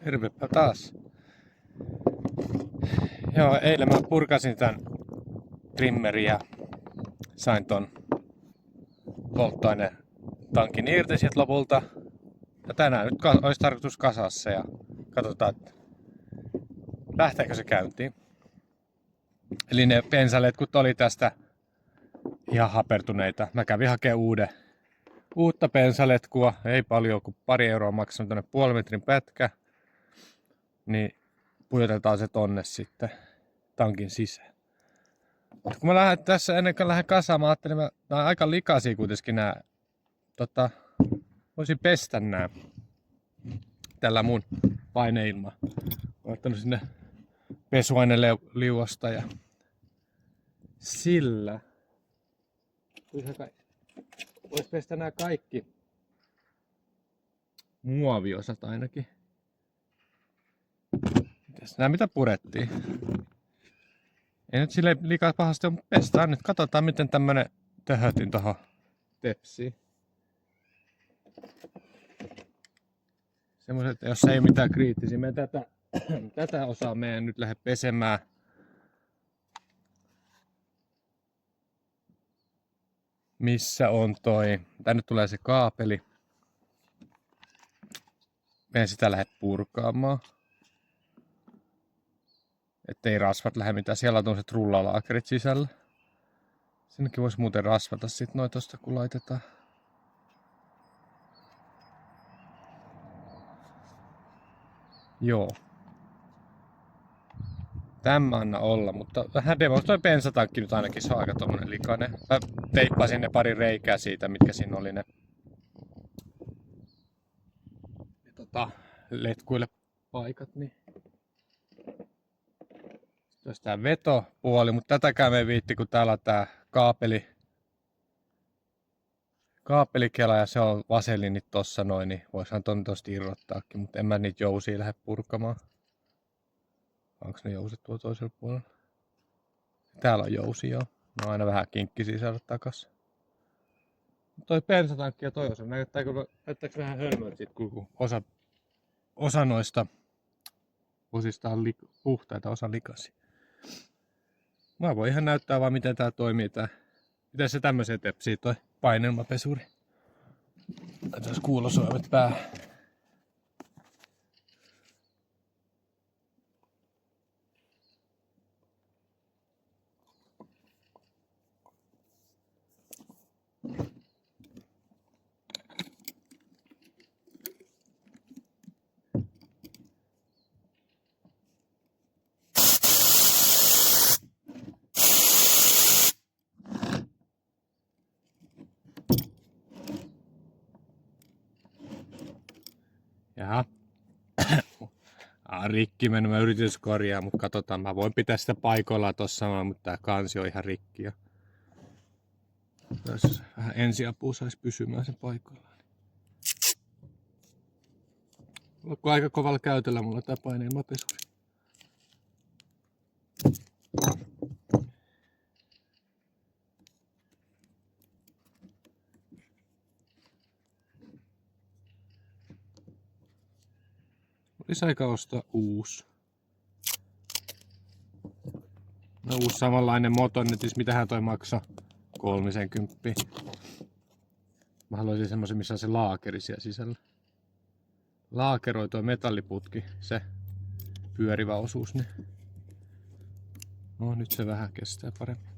Tervepä taas. Joo, eilen mä purkasin tän trimmerin ja sain ton polttoainetankin irti sit lopulta. Ja tänään nyt olisi tarkoitus kasaa se ja katsotaan, että lähteekö se käyntiin. Eli ne bensaletkut oli tästä ihan hapertuneita. Mä kävin hakemaan uutta bensaletkua, ei paljon, kun pari euroa maksanut tonne puolen metrin pätkä. Niin pujotetaan se tonne sitten tankin sisään. Kun mä lähden tässä ennen kuin lähden kasaan, mä ajattelin, että nää on aika likaisia kuitenkin nää. Voisin pestä nää tällä mun paineilma. Mä ottanut sinne pesuaineliuosta ja sillä vois pestä nää kaikki muoviosat ainakin. Mitäs nää mitä purettiin? Ei nyt silleen liikaa pahasti ole pestään. Nyt katsotaan miten tämmönen töhötin tohon tepsiin. Semmoiset, jos ei mitään kriittisiä. Me tätä osaa meidän nyt lähde pesemään. Missä on toi? Tänne tulee se kaapeli. Meidän sitä lähde purkaamaan. Ettei rasvat lähde mitään. Siellä on tuollaiset rullalaakerit sisällä. Sinnekin voisi muuten rasvata sit noin tosta kun laitetaan. Joo. Tämä anna olla, mutta vähän demos toi bensatankki nyt ainakin se on aika tommonen likainen. Mä teippasin ne pari reikää siitä, mitkä siinä oli ne letkuille paikat. Niin. Sitten olisi tää vetopuoli, mutta tätäkään me ei viitti, kun täällä on tää kaapelikela ja se on vaselinit tossa noin, niin voisihan ton tosta irrottaakin, mutta en mä niitä jousia lähde purkamaan. Onko ne jouset tuolla toisella puolella? Täällä on jousi joo. Ne on aina vähän kinkkisiä saada takas. Toi bensatankki ja toi osa, näyttääkö vähän hölmöltä sit, kun osa noista osista on puhtaita, osa likaisia. Mä voin ihan näyttää vaan miten tää toimii miten se tämmöiseen tepsii toi painelmapesuri. Laitetaan kuulosuojamet päähän. Jaha. Rikki mennyt, mä yritin korjaa, mutta katsotaan, mä voin pitää sitä paikoillaan tossa samalla, mutta tää kansi on ihan rikki. Jos vähän ensiapua saisi pysymään sen paikoillaan. Onko aika kovalla käytöllä mulla tää painelmapesuri. Olisi aika ostaa uusi. No uusi samanlainen motonnetis, mitähän toi maksaa? 30. Mä haluaisin semmosen, missä on se laakeri siellä sisällä. Laakeroi toi metalliputki, se pyörivä osuus. Niin. No nyt se vähän kestää paremmin.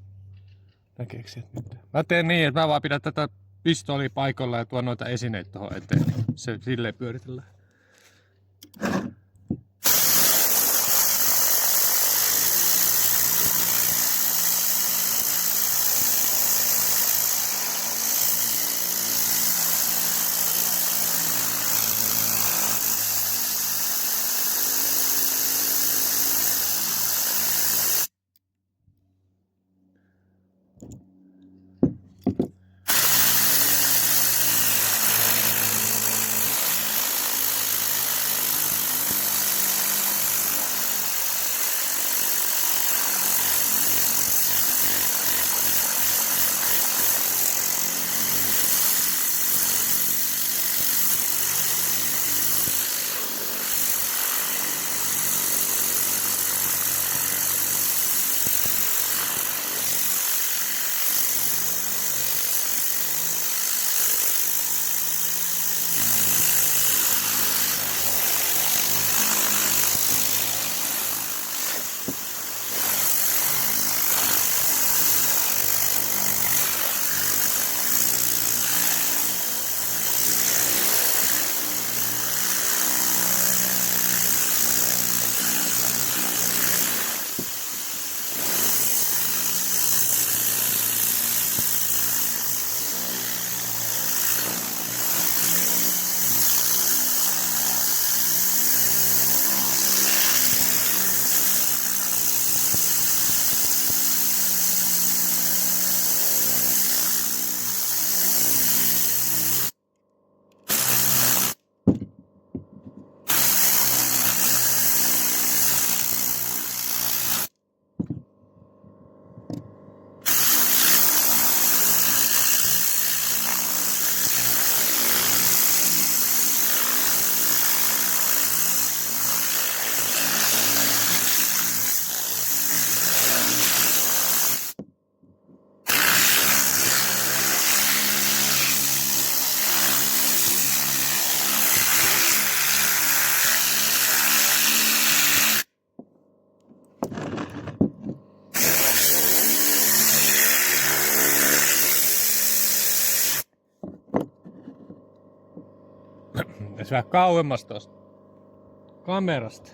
Näkeekö sieltä mitään? Mä teen niin, että mä vaan pidän tätä pistoolia paikoilla ja tuon noita esineitä tohon eteen. Se silleen pyöritellään. Pitäis vähän kauemmas tosta kamerasta.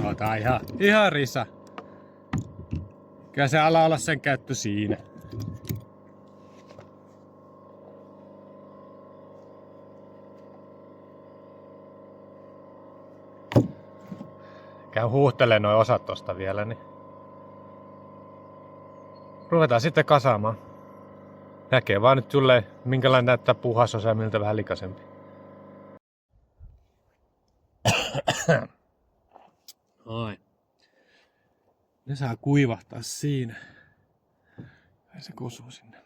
No, tää on ihan risa. Kyllä se ala olla sen käyttö siinä. Käy huuhtelee noin osat tosta vielä, niin ruvetaan sitten kasaamaan. Näkee vaan nyt tulee minkälainen näyttää puhas osa ja miltä vähän likaisempi. Ai. Ne saa kuivahtaa siinä. Ja se kosuu sinne.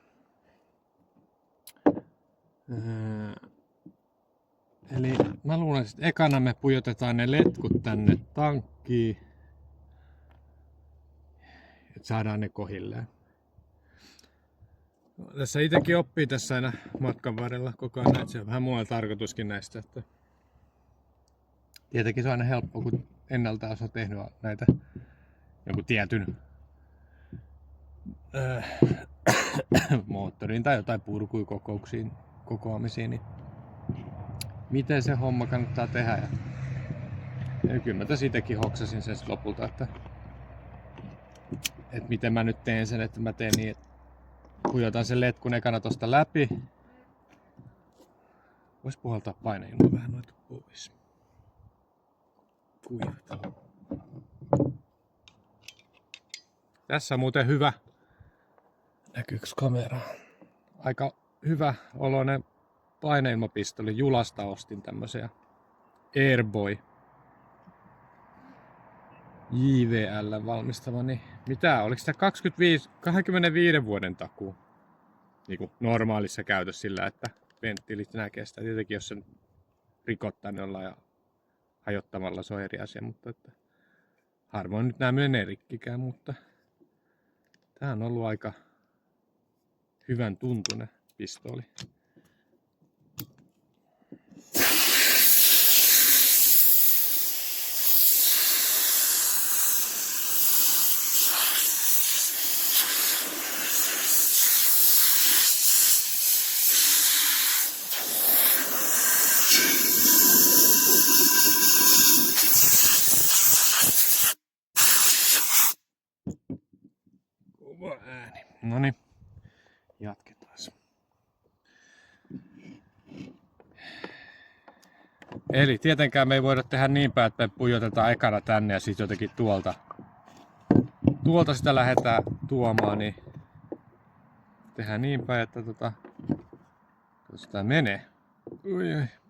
Eli mä luulen, että ekana me pujotetaan ne letkut tänne tankkiin. Että saadaan ne kohilleen. Tässä itsekin oppii tässä aina matkan varrella koko ajan, että se on vähän mulla tarkoituskin näistä. Että tietenkin se on aina helppo, kun ennalta on tehnyt näitä jonkun tietyn moottoriin tai jotain kokoamisiin, niin miten se homma kannattaa tehdä. Ja kyllä mä tässä itsekin hoksasin sen lopulta, että miten mä nyt teen sen, että mä teen niin, että pujotan sen letkun ekana tosta läpi. Vois puhaltaa paineilma vähän noita pois. Kuivata. Tässä on muuten hyvä. Näkyykö kamera? Aika hyvä oloinen paineilmapistoli. Julasta ostin tämmösiä Airboy JVL valmistama. Niin mitä? Oliko sitä 25 vuoden takuu? Niin kuin normaalissa käytössä sillä, että venttiilit näkee sitä. Tietenkin jos sen rikottaa ja hajottamalla se on eri asia, mutta että harvoin nyt nämä menee rikkikään, mutta tää on ollut aika hyvän tuntunen pistooli. Kova ääni. Noniin, jatketaan. Eli tietenkään me ei voida tehdä niin päin, että me pujotetaan ekana tänne ja sitten jotenkin tuolta sitä lähdetään tuomaan, niin tehdään niin päin, että jos tää menee.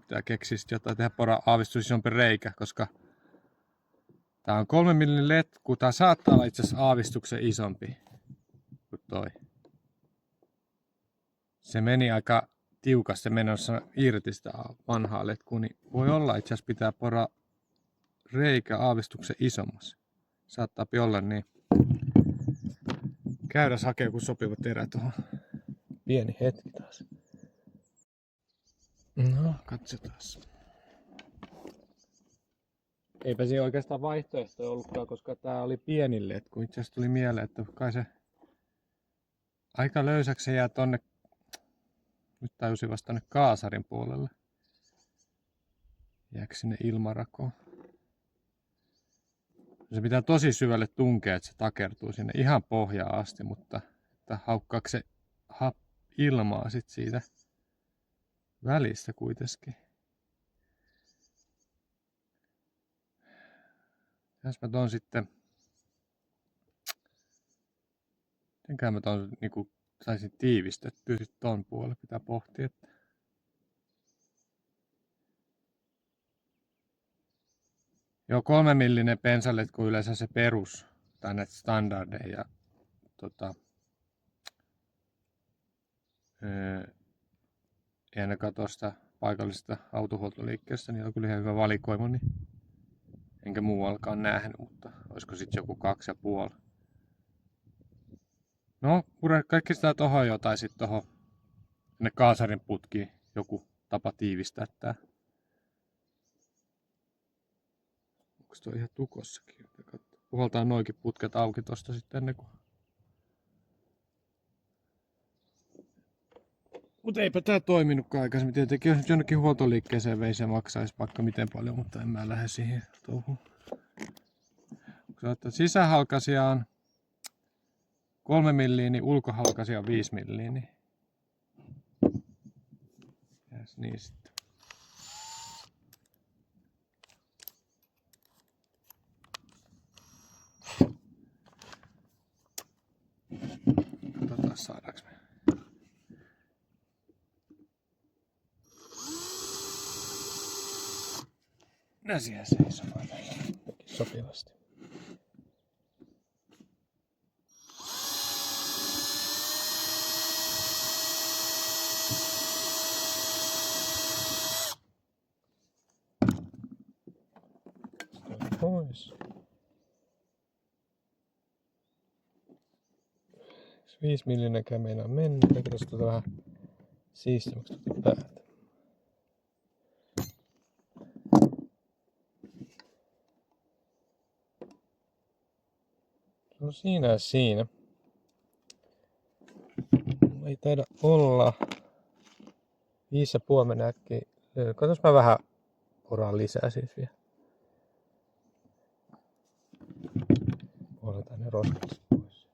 Pitää keksiä sitten jotain, tehdä pora aavistus isompi reikä, koska tää on 3 mm letku. Tää saattaa olla itse asiassa aavistuksen isompi kuin toi. Se meni aika tiukasti menossa irti sitä vanhaa letkua, niin voi olla itse asiassa pitää pora reikä aavistuksen isommassa. Saattaa olla niin. Käydään hakemaan joku sopiva terä tuohon. Pieni hetki taas. No, katsotaan. Eipä siinä oikeastaan vaihtoehtoja ollutkaan, koska tää oli pieni letku. Itse asiassa tuli mieleen, että kai se aika löysäksi se jää tonne, nyt tajusin vasta tonne kaasarin puolelle. Jääkö sinne ilmarakoon? Se pitää tosi syvälle tunkea, että se takertuu sinne ihan pohjaan asti, mutta että haukkaako se ilmaa sit siitä välistä kuitenkin. Jos mä ton sitten, mitenkään mä ton niinku saisin tiivistettyä sit ton puolelle, pitää pohtia, että joo, 3 millinen pensalet, kun yleensä se perus, tai näitä standardeja, ei ainakaan tuosta paikallisesta autohuoltoliikkeestä, niin on kyllä ihan hyvä valikoima, niin enkä muuallakaan nähnyt, mutta olisiko sitten joku 2,5. No, pure kaikki sitä tohon jo, tai sitten tohon ne kaasarin putkiin joku tapa tiivistää tää. Onko toi ihan tukossakin? Puhaltaa noikin putket auki tosta sitten ennen kuin... Mutta eipä tää toiminutkaan aikaisemmin. Tietenkin jos jonnekin huoltoliikkeeseen vei, se maksaisi vaikka miten paljon, mutta en mä lähde siihen touhuun. Sisähalkasia on 3 milliä, niin ulkohalkasia on 5 milliä. Niin... Jäs niin sitten. Katsotaan saadaanko me. Nää siellä seisomaan sopivasti. Pois. 5 millinäkään meinaa mennä. Eikä tosta vähän siistimmäksi tuotiin päätä. No siinä ja siinä. Ei taida olla. 5,5 mennä äkkiä. Katos mä vähän poraan lisää siis vielä. Puoletaan ne roskat pois.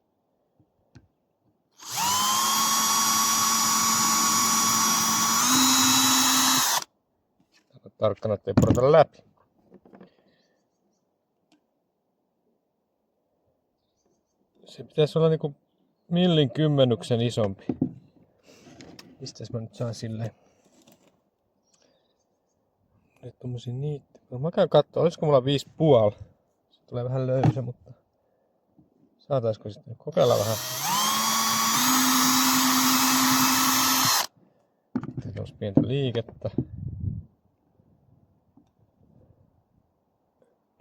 Tarkkana, ettei porata läpi. Se pitäisi olla niinku millin kymmenyksen isompi. Mistäs mä nyt saan silleen? Nyt tommosia niitä. Mä käyn kattoo, olisiko mulla 5,5. Se tulee vähän löysä, mutta saataisko sitten kokeilla vähän. Sitten olisi pientä liikettä.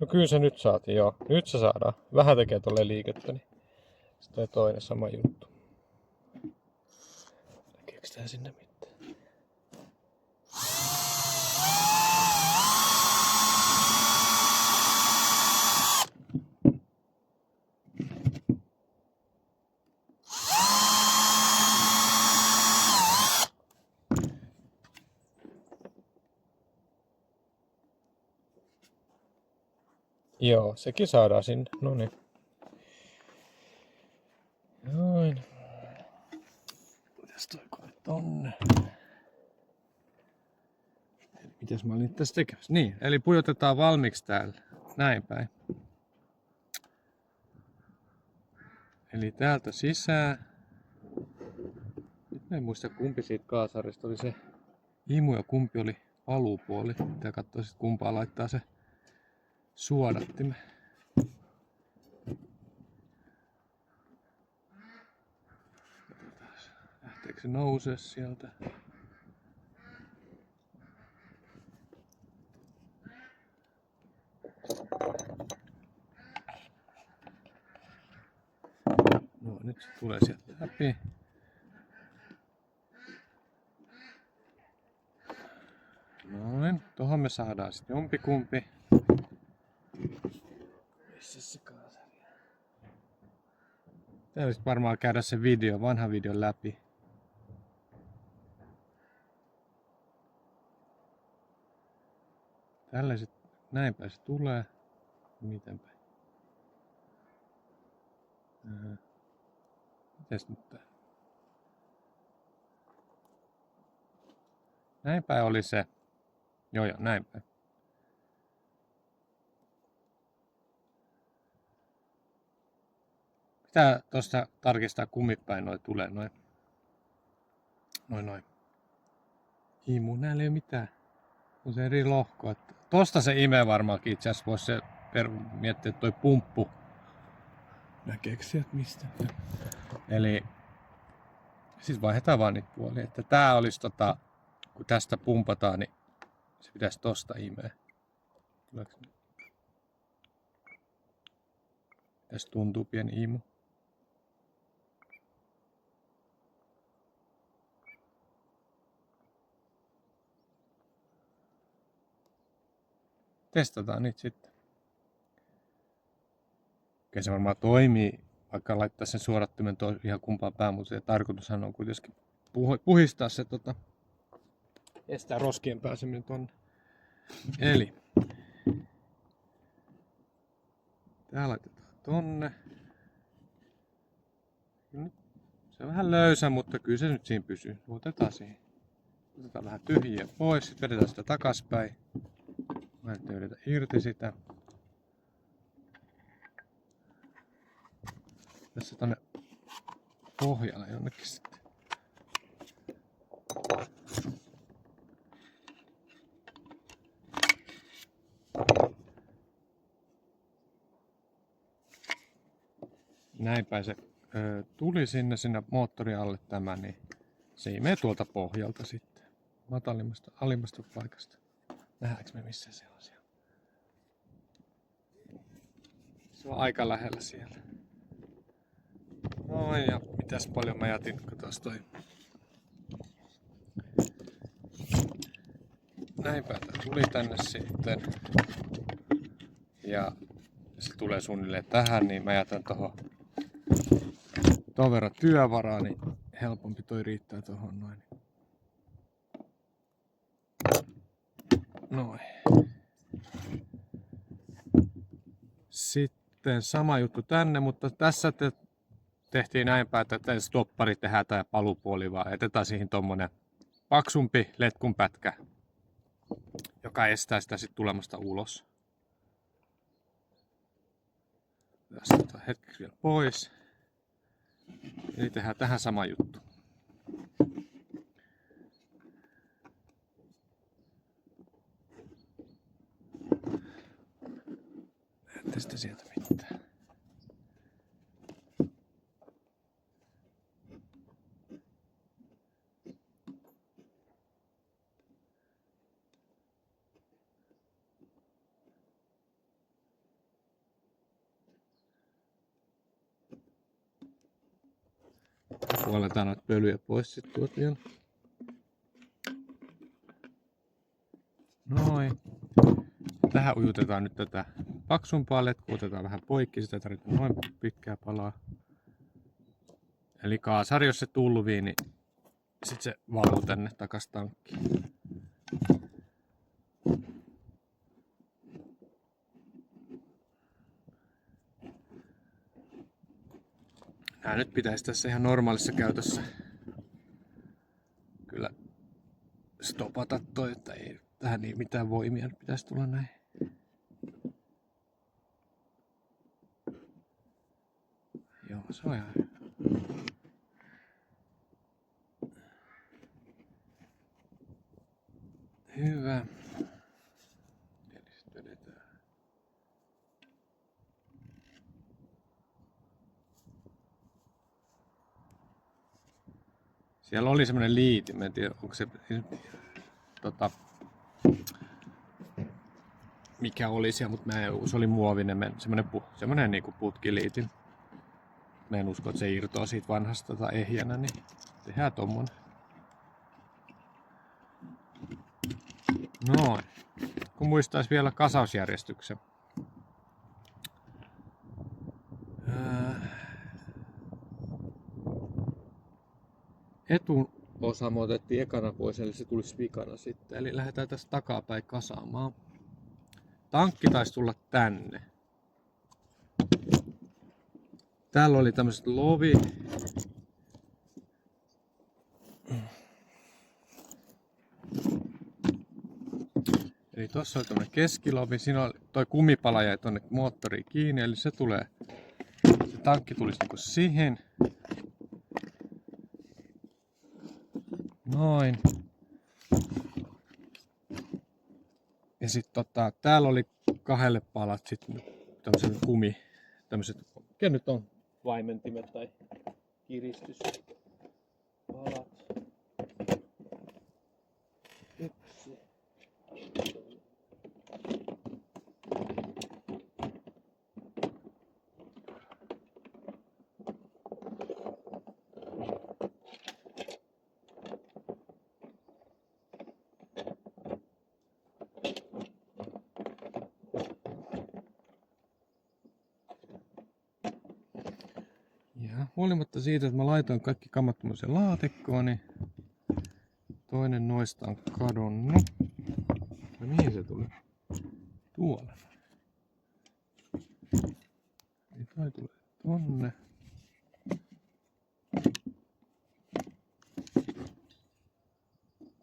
No kyllä se nyt saatiin, joo. Nyt se saadaan. Vähän tekee tolle liikettä, niin sitten toinen sama juttu. Näkeekö tää sinne mitään? Joo, sekin saadaan sinne. Noniin. Noin. Mitäs toi koe tonne? Mitäs mä olin tässä tekemässä? Niin, eli pujotetaan valmiiksi täällä. Näin päin. Eli täältä sisään. Nyt mä en muista kumpi siitä kaasarista oli se imu ja kumpi oli paluupuoli. Pitää katsoa sit kumpaa laittaa se suodattimen. Lähteekö se nousee sieltä? No nyt se tulee sieltä läpi. Noin, tohon me saadaan sitten jompikumpi. Missä se kaasari? Pitäisi varmaan käydä se vanha video läpi. Tällaiset, näinpä se tulee. Mitenpä? Mites nyt tää? Näinpä oli se. Joo, näinpä. Pitää tosta tarkistaa kummipäin noi tulee noin. Imu, näillä ei ole mitään. On se eri lohko. Että tosta se imee varmaankin itse asiassa. Voisi se miettiä, että toi pumppu. Näkeekö sieltä mistä? Eli siis vaihdetaan vaan niitä puolia. Että tää olisi kun tästä pumpataan, niin se pitäisi tosta imeä. Tässä tuntuu pieni imu. Testataan niitä sitten. Kyllä se varmaan toimii, vaikka laittaa sen suodattimen ihan kumpaan päin, mutta se tarkoitushan on kuitenkin puhistaa se estää roskien pääseminen tonne. Eli tää laitetaan tonne. Se on vähän löysä, mutta kyllä se nyt siinä pysyy. Otetaan siihen. Otetaan vähän tyhjiä pois, sitten vedetään sitä takaspäin. Mä nyt yritän irti sitä. Tässä tonne pohjalle jonnekin sitten. Näinpä se tuli sinne moottorin alle tämä, niin se imee tuolta pohjalta sitten. Matalimmasta, alimmasta paikasta. Nähdäänkö me missä se on siellä? Se on aika lähellä siellä. Noin, ja mitäs paljon mä jätin, kun taas toi. Näinpä tuli tänne sitten. Ja se tulee suunnilleen tähän, niin mä jätän ton verran työvaraa, niin helpompi toi riittää tohon noin. Noin. Sitten sama juttu tänne, mutta tässä tehtiin näinpä, että stoppari tehdään tai palupuoli, vaan jätetään siihen tommonen paksumpi letkun pätkä, joka estää sitä sitten tulemasta ulos. Tästä hetkeksi vielä pois. Eli tehdään tähän sama juttu. Näette sitä sieltä mitään. Puoletaan noita pölyjä pois sitten tuolta vielä. Noin. Tähän ujutetaan nyt tätä paksumpaa letkua, otetaan vähän poikki, sitä tarvitaan noin pitkää palaa. Eli kaasari, jos se tulvii, niin sitten se valuu tänne takas tankkiin. Nää nyt pitäisi tässä ihan normaalissa käytössä kyllä stopata toi, että ei tähän niin mitään voimia nyt pitäisi tulla näin. Joo, se on ihan hyvä. Eli sitten vedetään. Siellä oli semmonen liiti, mä en tiedä onko se mikä oli siellä, mutta se oli muovinen, semmonen niinku putkiliitin. Mä en usko, että se irtoaa siitä vanhasta ehjänä, niin tehdään tommonen. Noin. Kun muistais vielä kasausjärjestyksen. etuosa me otettiin ekana pois, eli se tulisi vikana sitten. Eli lähdetään tästä takapäin kasaamaan. Tankki taisi tulla tänne. Täällä oli tämmöset lovi. Eli tossa oli tämmönen keskilovi. Siinä oli toi kumipala jäi tonne moottoriin kiinni, eli se tulee. Se tankki tulisi niinku siihen. Noin. Ja sit täällä oli kahdelle palat sit tämmöset tämmöset, mikä nyt on vaimentimet tai kiristyspalat. Yksi. Ja huolimatta siitä, että mä laitoin kaikki kamat tämmöiseen laatikkoon, niin toinen noista on kadonnut. No mihin se tuli? Tuolla. Eli toi tulee tonne.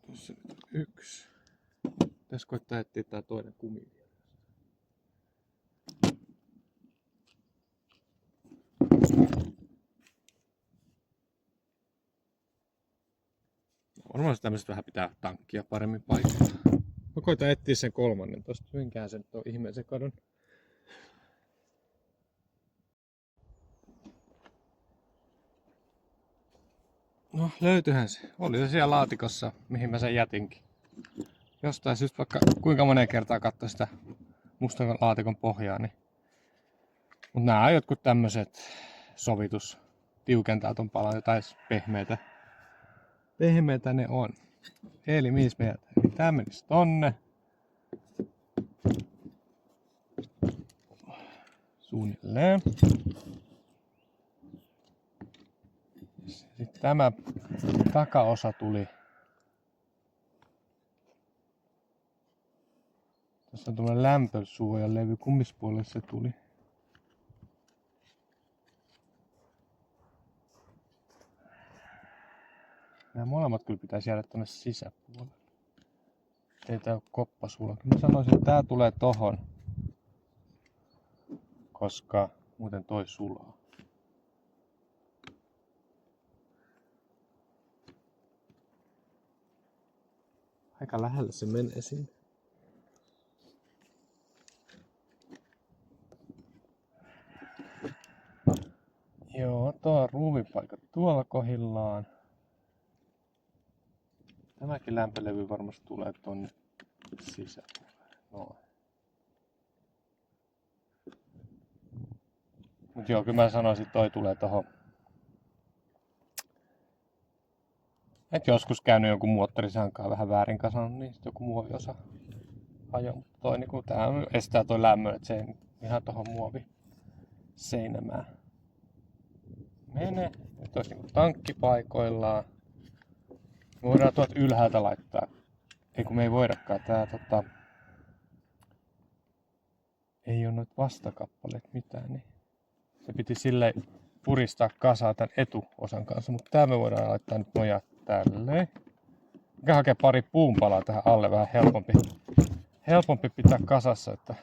Tossa nyt on yksi. Tässä koittaa etsiä tää toinen kumi vielä. Varmaan tämmöset vähän pitää tankkia paremmin paikata. Mä koitan etsiä sen kolmannen tosta. Minkään sen on ihmeellisen kadon. No löytyihän se. Oli se siellä laatikossa, mihin mä sen jätinkin. Jostain syystä vaikka kuinka moneen kertaa katsoa sitä mustan laatikon pohjaa, niin. Mut nää on jotkut tämmöset sovitus tiukentaa ton palan, jotain pehmeitä. Pehmeitä ne on. Eli mihin me jätään? Eli tää menis tonne. Suunnilleen. Sitten tämä takaosa tuli. Tässä on tuollainen lämpösuojan levy. Kummis puolelle se tuli? Nämä molemmat kyllä pitäisi jäädä tonne sisäpuolelle. Ei tää oo koppasuola. Mä sanoisin, että tää tulee tohon. Koska muuten toi sulaa. Aika lähellä se menee sinne. Joo, tuo on ruuvipaikka tuolla kohdillaan. Tämäkin lämpölevy varmasti tulee tonne sisäpuolelle. Noin. Mut joo, kyllä mä sanoisin, että toi tulee tohon. Et joskus käynyt jonkun moottorisankaan vähän väärin kasannut, niin sit joku muoviosa hajoaa. Toi niinku tää estää toi lämmön, et se ei ihan tohon muovi seinämään mene. Nyt olisi niinku tankki paikoillaan. Me voidaan tuolta ylhäältä laittaa. Ei kun me ei voidakaan. Tää ei oo noit vastakappaleet mitään. Niin se piti silleen puristaa kasaa tän etuosan kanssa. Mutta tää me voidaan laittaa nyt nojaa tälleen. Mikä hakee pari puunpalaa tähän alle, vähän helpompi pitää kasassa. Että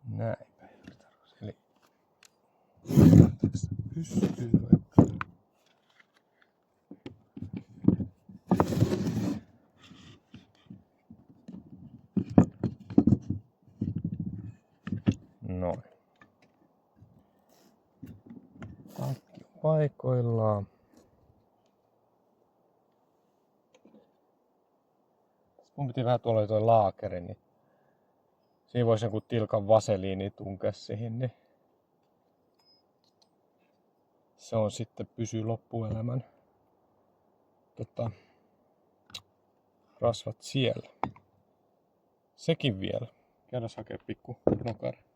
näinpä. Eli tässä pystyy vaikka. Noin. paikoillaan. Mun piti vähän tuolla toi laakeri, niin siinä voisi joku tilkan vaseliini tunkea siihen, niin se on sitten pysyy loppuelämän rasvat siellä. Sekin vielä. Käydään hakea pikku nokari.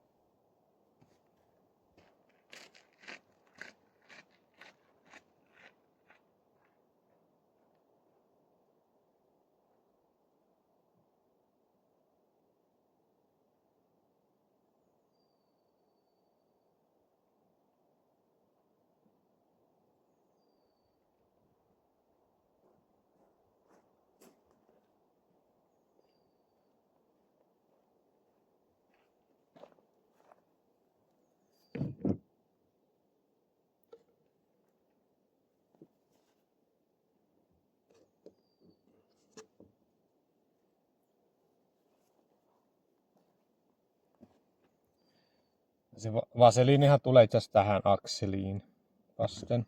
Se vaseliinihan tulee itse asiassa tähän akseliin vasten.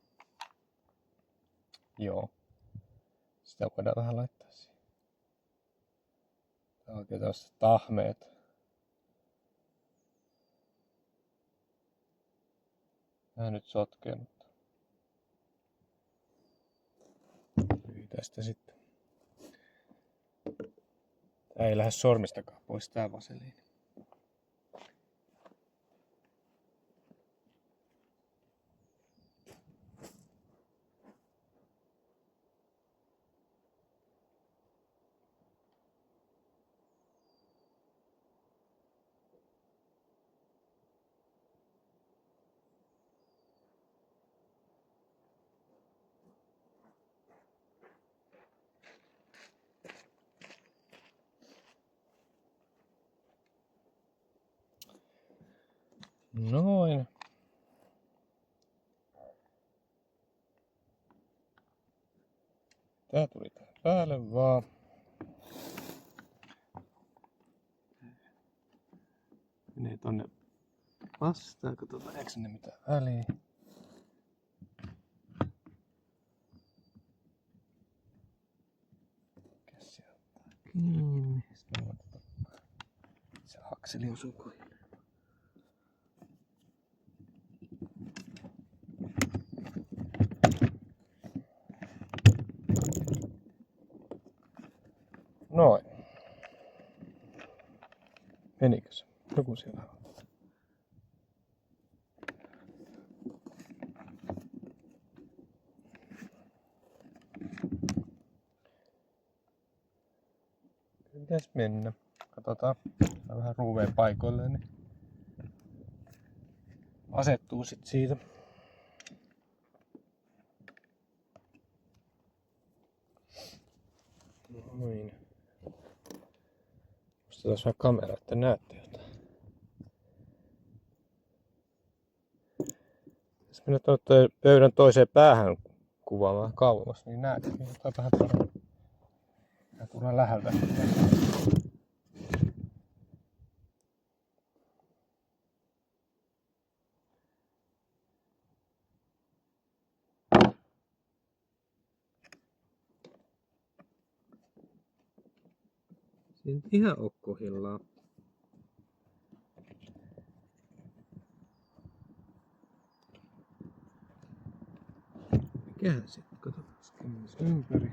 Joo. Sitä voidaan vähän laittaa siihen. Tää on oikein tällaiset tahmeet. Vähän nyt sotkee, mutta pyytää sitä sitten. Tää ei lähde sormistakaan pois tää vaseliini. Noin. Tää tuli tähän päälle vaan. Menee tonne vastaan, katsotaan eikö ne mitään väliä. Mikäs se ottaa kiinni? Se akseli osuu kohdilleen. Noin. Menikö se? Joku siellä on. Pitäis mennä. Katsotaan. Vähän ruuveen paikoilleen, niin asettuu sit siitä. Noin. Musta tässä on kamera, että näette jotain. Jos mennä tuonne pöydän toiseen päähän kuvaamaan kauemmas, niin näette jotain vähän paremmin. Ja tullaan läheltä. Siinä ihan oo kohdillaan. Mikähän sitten? Katsotaan ympäri.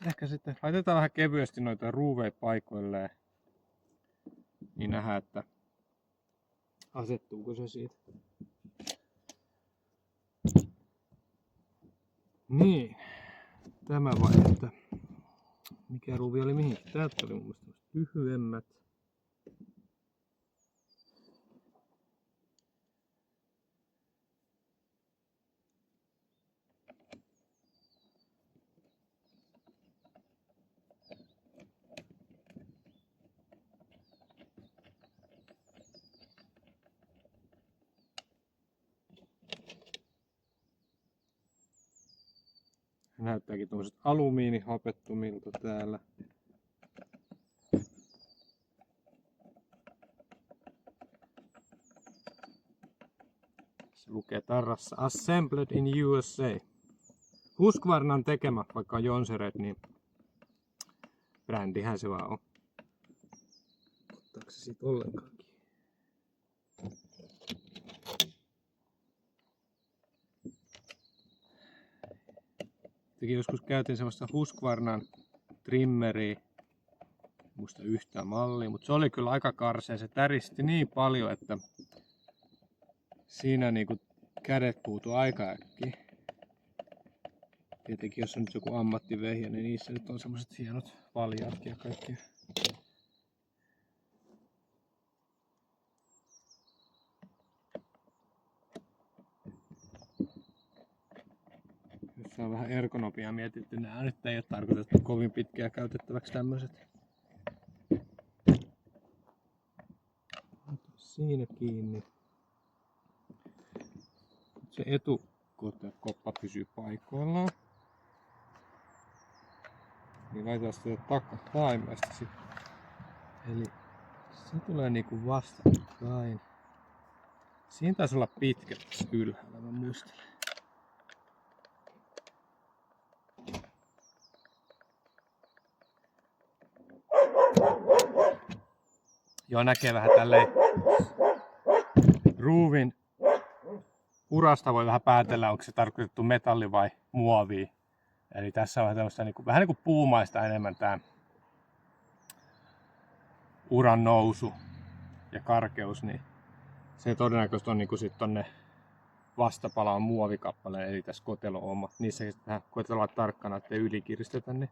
Ehkä sitten laitetaan vähän kevyesti noita ruuveja paikoilleen. Niin nähdään, että asettuuko se siitä. Niin. Tämä vai, että mikä ruuvi oli mihinkin. Täältä oli mun mielestä lyhyemmät. Ne näyttääkin tuommoiset alumiinihapettomilta täällä. Se lukee tarrassa Assembled in USA. Husqvarnan tekemä, vaikka on Jonsered, niin brändihän se vaan on. Ottaako se siitä ollenkaan kiinni? Tekin joskus käytin semmoista Husqvarnan trimmeriä. Muista yhtään mallia, mutta se oli kyllä aika karsea. Se täristi niin paljon, että siinä niinku kädet puutui aika äkkiä. Tietenkin jos on nyt joku ammattivehjä, niin niissä nyt on semmoiset hienot valjaatkin ja kaikki. Tässä on vähän ergonomiaa mietitty. Nämä nyt ei ole tarkoitettu kovin pitkään käytettäväksi tämmöiset. Siinä kiinni. Se etukoppa pysyy paikoillaan. Niin laitetaan sitä takataimesta sitten. Eli se tulee niinku vastakkain. Siinä taisi olla pitkä ylhäällä, mä muistelen. Joo, näkee vähän tälleen ruuvin urasta voi vähän päätellä, onko se tarkoitettu metalli vai muovi. Eli tässä on tämmöistä vähän niin kuin puumaista enemmän tää uran nousu ja karkeus, niin se todennäköisesti on niinku sit tonne vastapalaan muovikappaleen, eli tässä kotelo-oma. Niissä vähän koetetaan olla tarkkana, ettei ylikiristetä ne.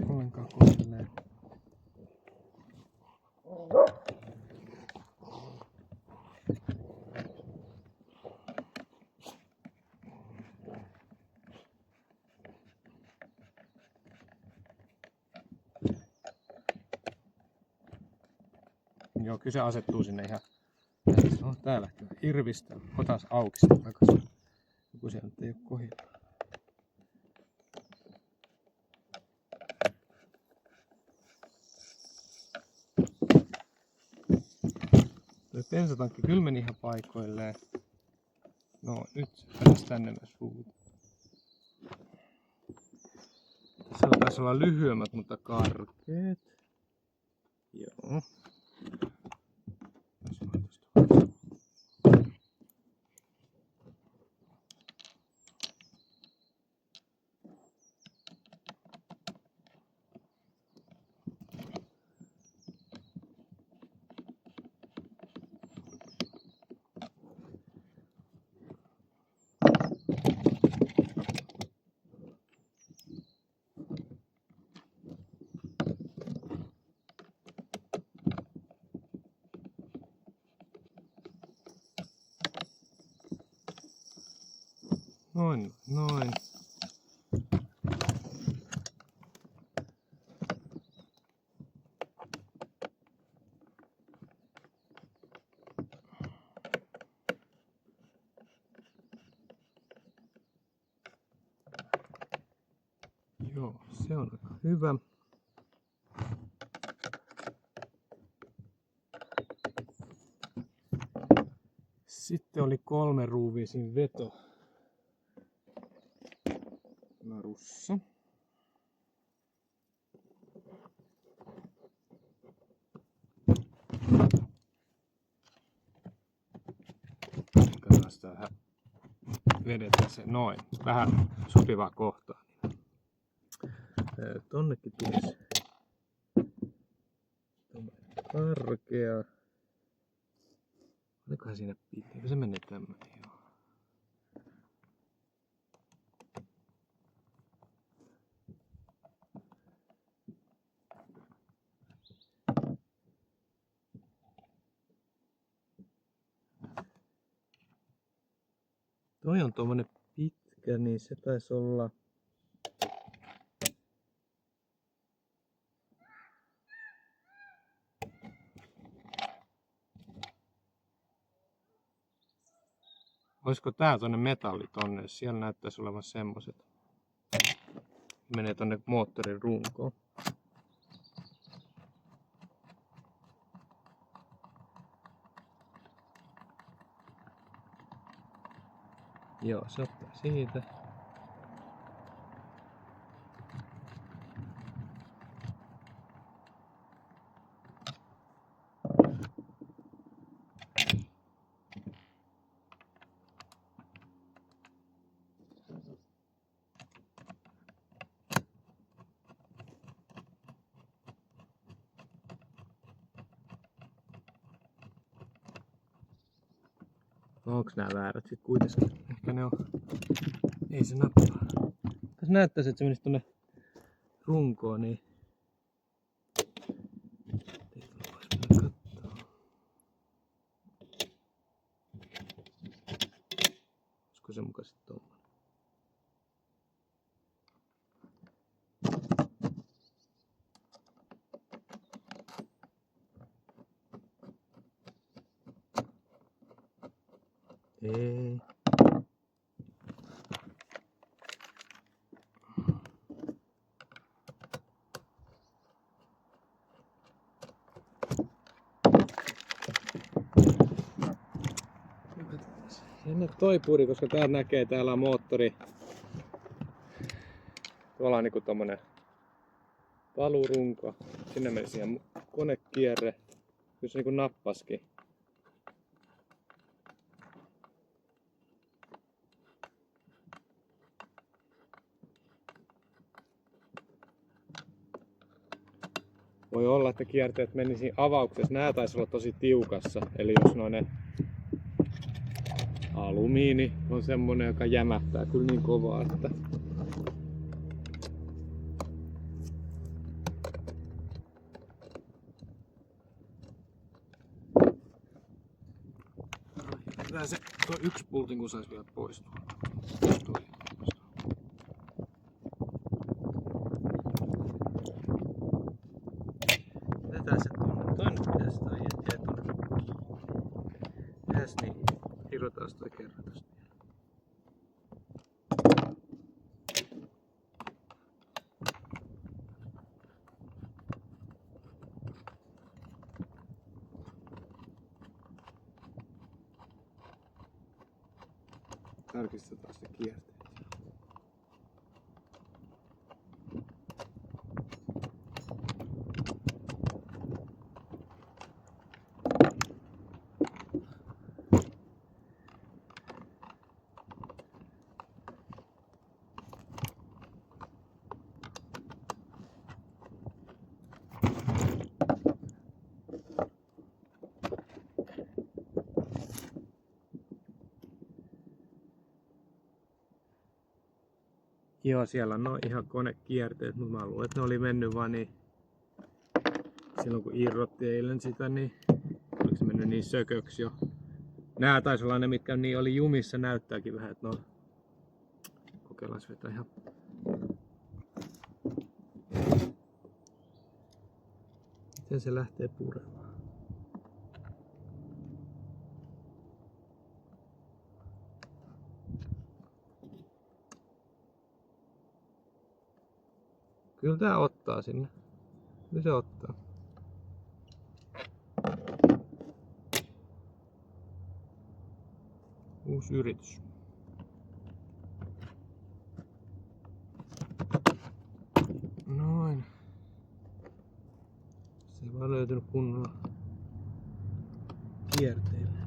Ollenkaan kohtelee. Joo, kyllä se asettuu sinne ihan. Tää lähtee irvistä. Otas auki sitä takaisin. Joku siellä nyt ei ole kohdilla. Tuo bensatankki kyllä meni ihan paikoilleen. No nyt se pääsi tänne myös ruuvut. Tässä taisi olla lyhyemmät, mutta karkeet. Joo. Noin, noin. Joo, se on aika hyvä. Sitten oli 3 ruuvia siinä veto narussa. Katsotaan sitä vähän. Vedetään se noin. Vähän sopivaa kohtaa. Tonnekin tulisi karkea. Olikohan siinä pitää? Se menee tämmönen. Joo. Toi on tuommoinen pitkä, niin se taisi olla Olisiko tää tonne metalli tonne? Siellä näyttäisi olevan semmoset. Menee tonne moottorin runkoon. Joo, se ottaa siitä. No onks nää väärät sit kuitenkin? Ehkä ne on. Ei se nappaa. Tässä näyttäisi, että se menisi tonne runkoon, niin olisiko se muka sit tommonen? Ei. Jännä toi puri, koska täältä näkee, täällä on moottori. Tuolla on niinku tommonen palurunko. Sinne meni siihen konekierre. Kyllä se niinku nappaskin. Voi olla, että kierteet menisi avauksessa. Nää taisi olla tosi tiukassa. Eli jos noinen alumiini on semmonen, joka jämähtää kyllä niin kovaa, että se tuo yksi pultin kun saisi vielä poistua. Jätetään se tuonne. Toinen pitäisi toi jättää tuonne. Yes, niin. Irrotaan toi kerran tosta vielä. Tarkistetaan se kierteet. Joo, siellä on no ihan konekierteet, mutta mä luulen, että ne oli mennyt vaan niin silloin kun irrotti eilen sitä, niin oliko se mennyt niin sököksi jo. Nää taisi olla ne, mitkä niin oli jumissa, näyttääkin vähän, että no kokeillaan vetää ihan. Miten se lähtee puremaan? Kyllä tää ottaa sinne. Kyllä se ottaa. Uusi yritys. Noin. Se ei vaan löytynyt kunnolla kierteille.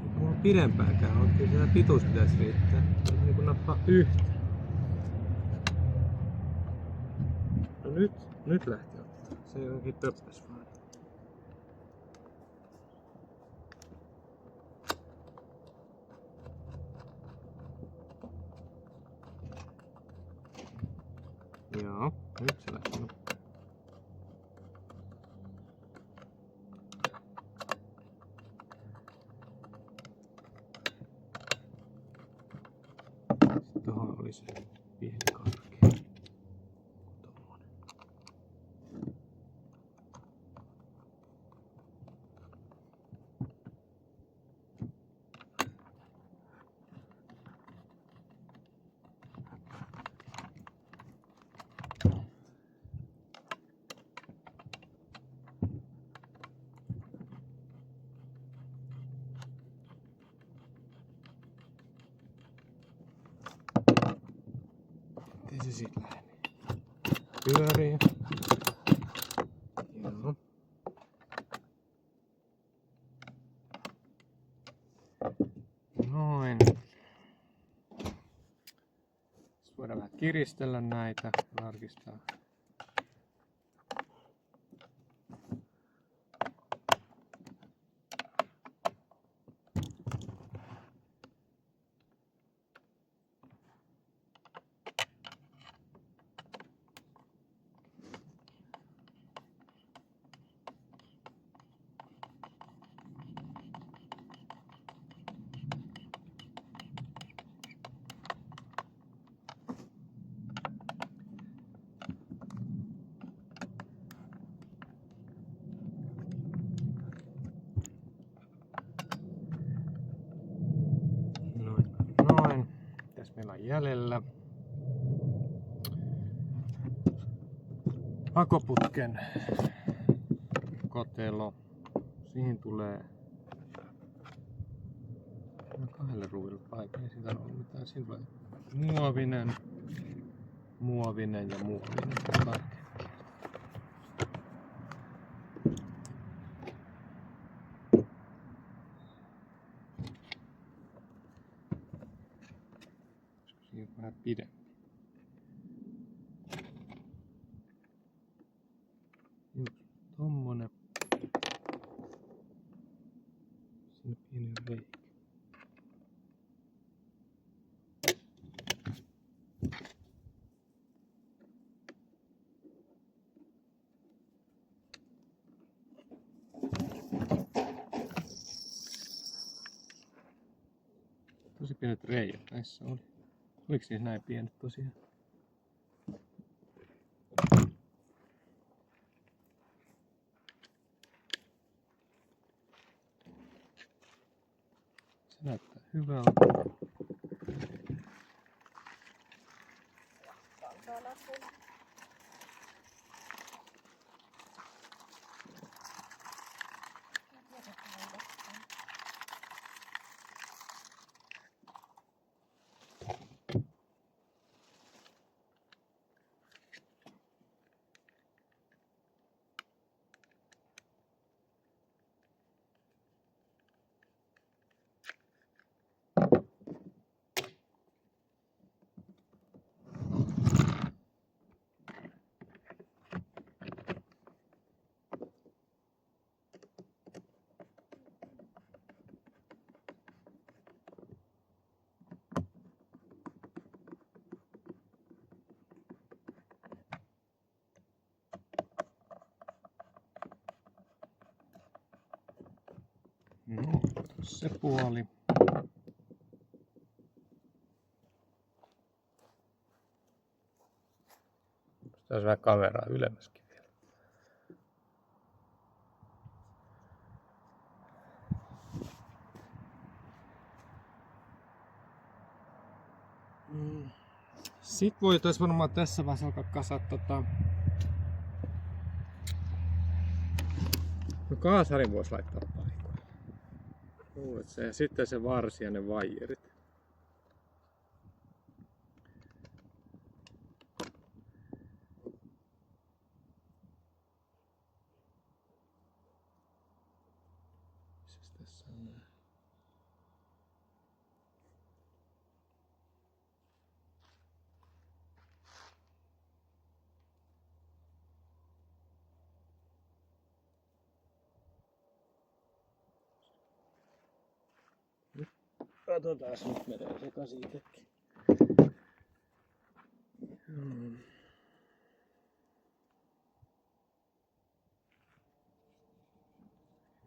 Eikä mulla pidempäänkään ole. Kyllä siellä pituus pitäisi riittää. Niin kuin nappaa yhtä. No nyt lähti ottaa. Se jonkin töppäs vaan. Joo, nyt se lähti. Tuohon oli se pieni karki. Tommonen. se sit lähde. Pyörii. Joo. Noin. Sitten voidaan vähän kiristellä näitä, tarkistaa. Noin. Tässä meillä on jäljellä pakoputken kotelo. Siihen tulee kahdelle ruuville paikka, ei siitä ole mitään. Siinä tulee muovinen ja muovinen. Siinä on vähän pidempi. Just tommonen. Sinne pieni reikä. Tosi pienet reijät näissä oli. Oliko siis näin pienet tosiaan? Se näyttää hyvältä. No, se puoli. Tässä vähän kameraa ylemmäskin vielä. Sitten voitaisiin varmaan tässä vaiheessa alkaa kasata no kaasarin voisi laittaa paikoille. Luulet se. Ja sitten se varsi ja ne vaijerit. Mitäs tässä on nää? Katsotaan, nyt menee sekaisin itsekin.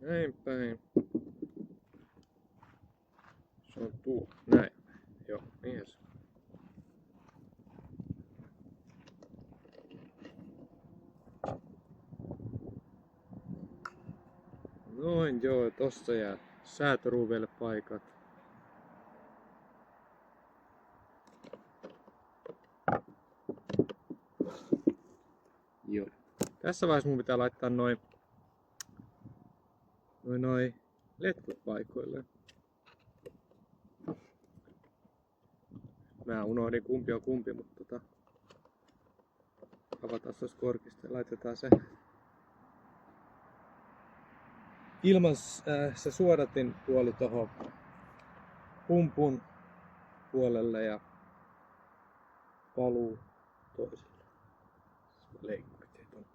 Näin päin. Se on tuo. Näin. Joo, niin se. Noin joo, tossa jää säätöruuveille paikat. Joo. Tässä vaiheessa mun pitää laittaa noin letkut paikoilleen. Mä unohdin kumpi on kumpi, mutta avataan tuosta korkista ja laitetaan se ilman se suodatin puoli tuohon pumpun puolelle ja paluu toiselle. Leikkurit ei tonne.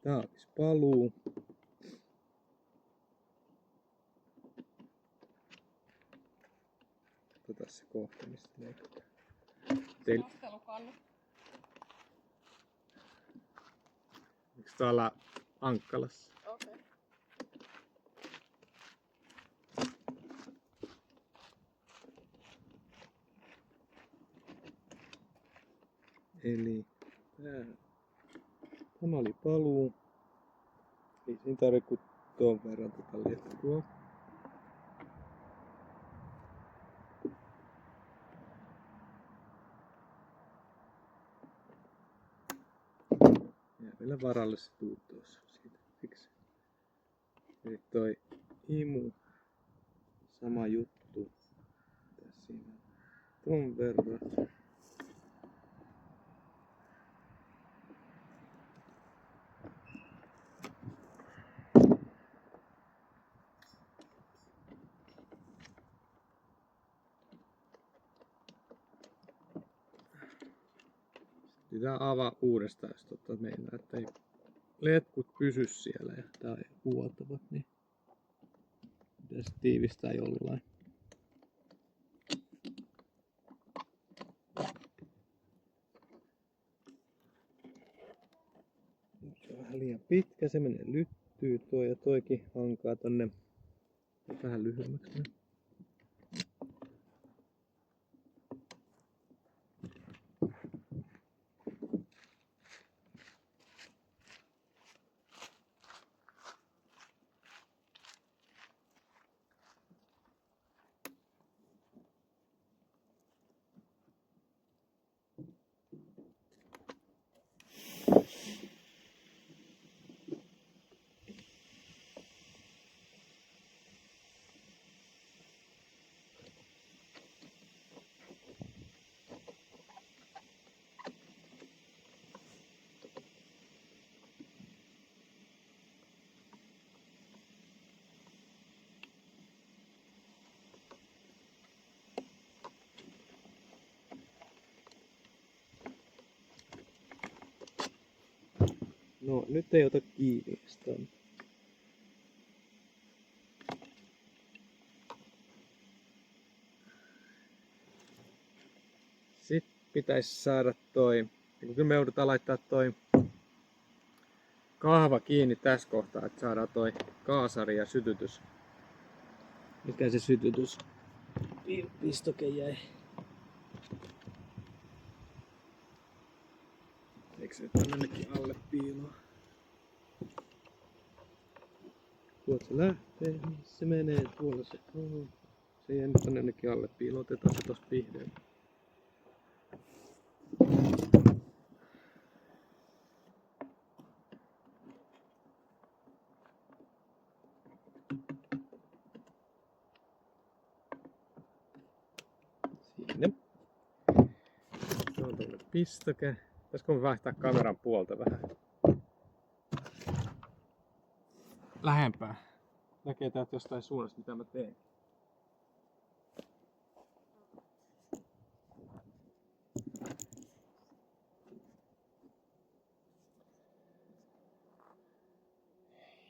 Taas paluu. Katsotaan se kohta, mistä leikataan. Nostelukannut. Miks tuolla Ankkalassa? Okei. Eli tämä oli paluu. Ei siinä tarvitse kuin tuon verran tätä letkua. Jää vielä varalle se tuuttous siitä. Siksi. Eli toi imu. Sama juttu. Tässä siinä on ton verran. Pitää avaa uudestaan, jos meinaa, että ei letkut pysy siellä ja tää on vuotavat, niin pitäisi tiivistää jollain. Nyt se on vähän liian pitkä, se menee lyttyy tuo ja toikin hankaa tonne vähän lyhyemmäksi. No, nyt ei ota kiinni sitä. Sitten pitäisi saada toi, kun me joudutaan laittaa toi kahva kiinni tässä kohtaa, että saadaan toi kaasari ja sytytys. Mikä se sytytys? Pistoke jäi. Eikö se tännekin alle piiloa? Tuolta se lähtee, se menee tuolla se on. Se jää nyt tännekin alle piiloa, otetaan se tosta pihdeen. Siinä. Se on tuolle pistoke. Pitäisikö me vaihtaa kameran puolta vähän? Lähempää. Näkee täältä jostain suunnasta mitä mä teen.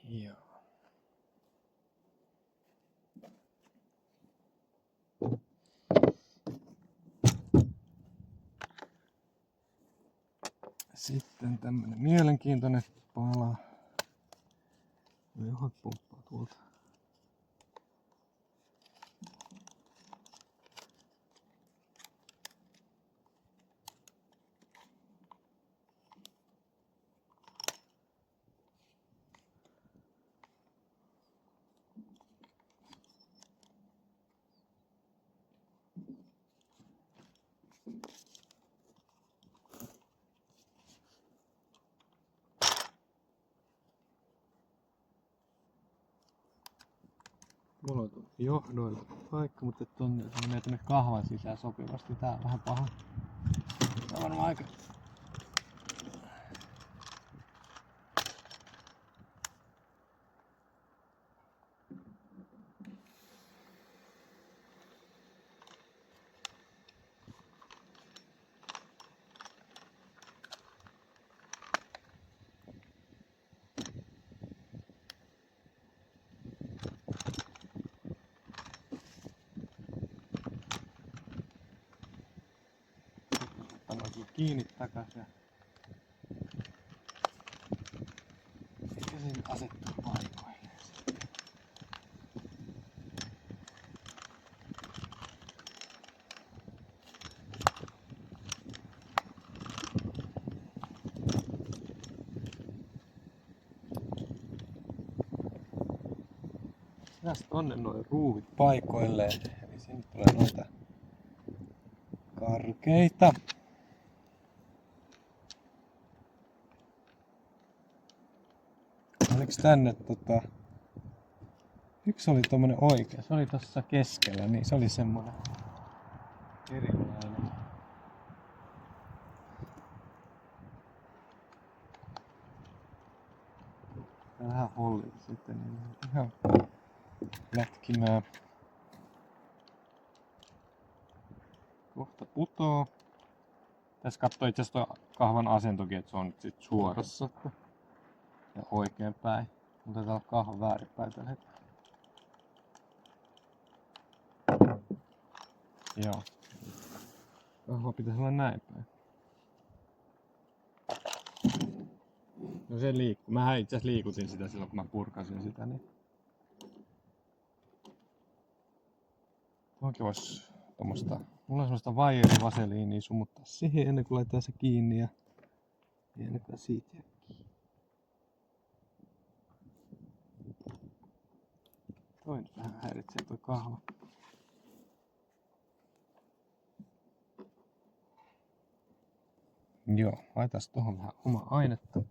Joo. Sitten tämmönen mielenkiintoinen pala. Johon pomppaa tuolta. Mulla on johdoilla paikka, mutta tonne se menee tonne kahvan sisään sopivasti. Tää on vähän paha. Tää on varmaan aika... kiinni takas ja ehkä se asettuu paikoilleen. Tästä tonne noin ruuvit paikoilleen, eli sinne tulee noita karkeita. Oliks tänne yksi oli tommonen oikea, se oli tossa keskellä, niin se oli semmonen erilainen. Vähän hollilla sitten, niin ihan lätkimään. Kohta putoo. Tässä katsoo itse asiassa tuo kahvan asentokin, että se on nyt sit suorassa ja oikein päin. Mutta täällä on kahvan väärinpäin tällä hetkellä. Joo. Kahva pitäisi olla näin päin. No se liikkuu. Mähän itse asiassa liikutin sitä silloin kun mä purkasin sitä. Niin... Tuokin vois tommoista... Mulla on semmoista vaijerivaseliinia sumuttaa siihen ennen kuin laitetaan se kiinni ja ennen kuin siitä jää kiinni. Toi nyt vähän häiritsee toi kahva. Joo, laitetaan tohon vähän oma ainetta.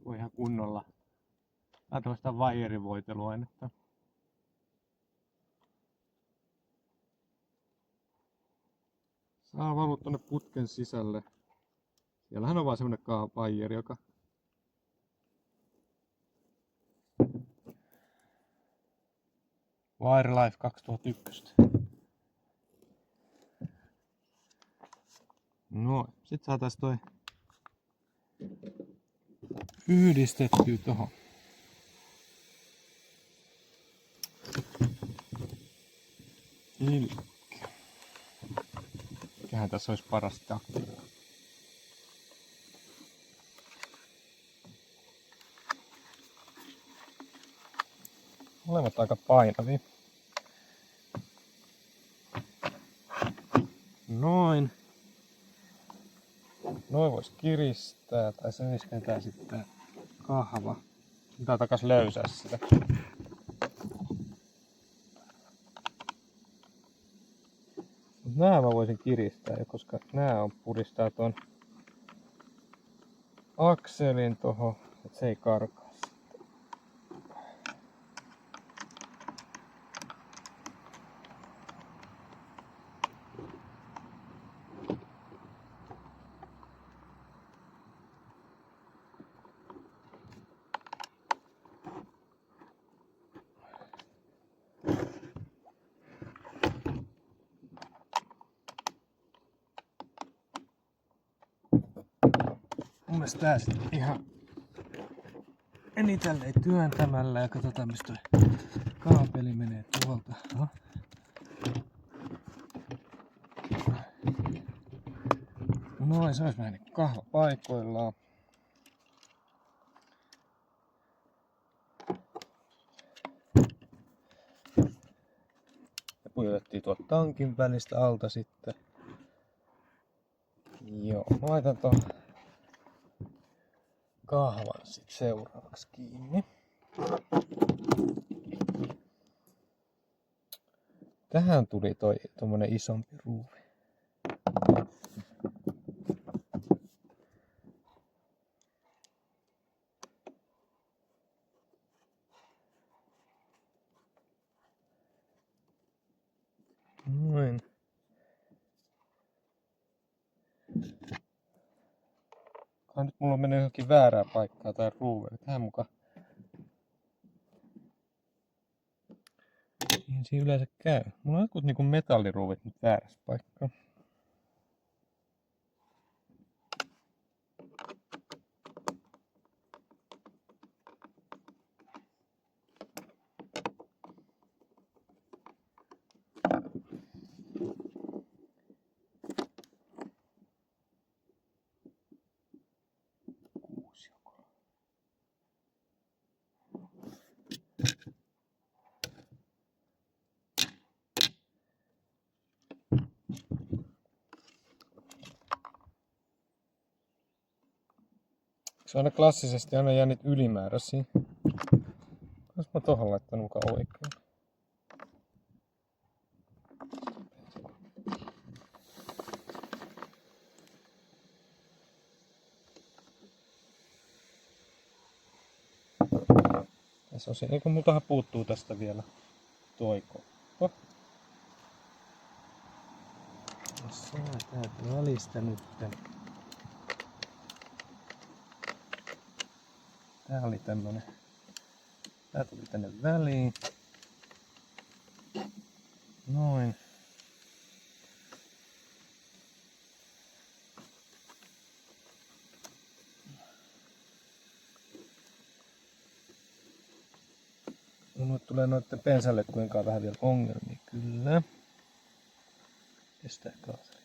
Voi ihan kunnolla. Tää tällaista vaijerivoiteluainetta. Saa valua tonne putken sisälle. Siellähän on vaan semmonen vaijeri, joka Wirelife 2001. No, sit saatais toi yhdistettyä tohon. Elikkä. Mikähän tässä olisi paras taktiikka? Molemmat aika painavia. Noin. Noin vois kiristää, tai sen isketään sitten kahva. Pitää takas löysää sitä. Nää mä voisin kiristää jo, koska nää on puristaa ton akselin tohon, et se ei karkaa. Mun mielestä tää sit ihan enitellen työntämällä ja katsotaan mistä toi kaapeli menee tuolta. Noin, se olisi vähän niin kahva paikoillaan. Ja pujotettiin tuolta tankin välistä alta sitten. Joo, mä laitan ton kahvan sit seuraavaksi kiinni. Tähän tuli tommonen isompi ruuvi. Noin. Nyt mulla on mennyt johonkin väärään paikkaan tai ruuveen. Tähän mukaan. Niin siinä yleensä käy. Mulla on jotkut niinku metalliruuvit nyt väärässä paikkaa. Se on aina klassisesti aina jäänyt ylimääräisiä. Olis mä tohon laittanut mukaan oikein. Tässä on se, eikö multahan puuttuu tästä vielä toi koppa. Tässä on täältä välistä nytten. Tää oli tämmönen. Tää tuli tänne väliin. Noin. Mulle tulee noitten pensalletkujen kanssa vähän vielä ongelmia, kyllä. Kestää kaasari.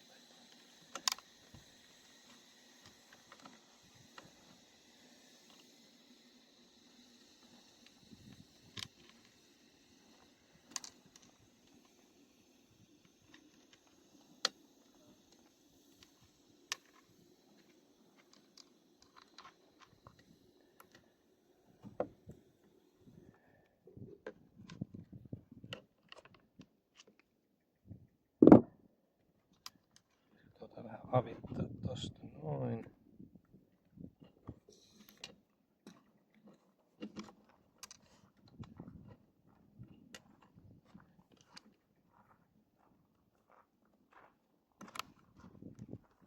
Vähän avittaa tosta noin.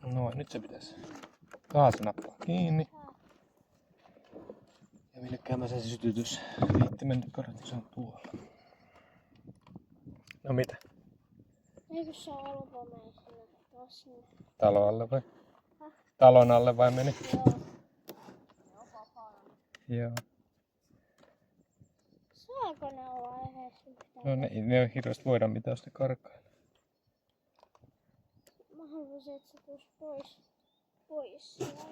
Noin, nyt se pitäisi kaasinappaa kiinni. Ja millekään mä sen sytytys liittimen nyt kartti, se on tuolla. No mitä? Eikö se alpo mene sinne? Talon alle vai? Talon alle vai meni? Joo. Saako ne olla edes yhtään? No ne ei hirveästi voida mitään, jos ne karkailee. Mä haluaisin, että se tulisi pois sieltä.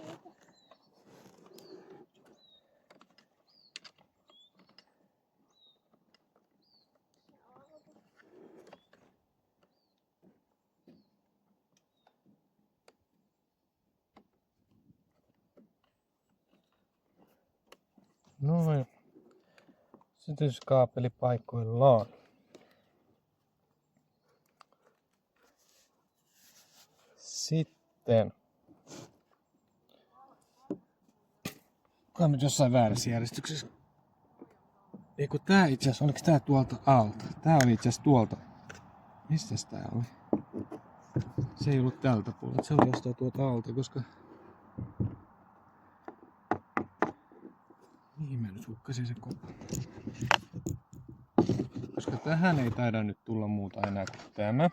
Noin. Sytyskaapeli paikoillaan. Sitten. Onkohan nyt jossain väärässä järjestyksessä? Ei kun tää itse asiassa, oliko tää tuolta alta? Tää oli itse asiassa tuolta. Mistäs tää oli? Se ei ollut tältä puolelta, se oli jostain tuolta alta, koska... Mihin mä nyt hukkasin se koppa? Koska tähän ei taida nyt tulla muuta enää kuin tämä.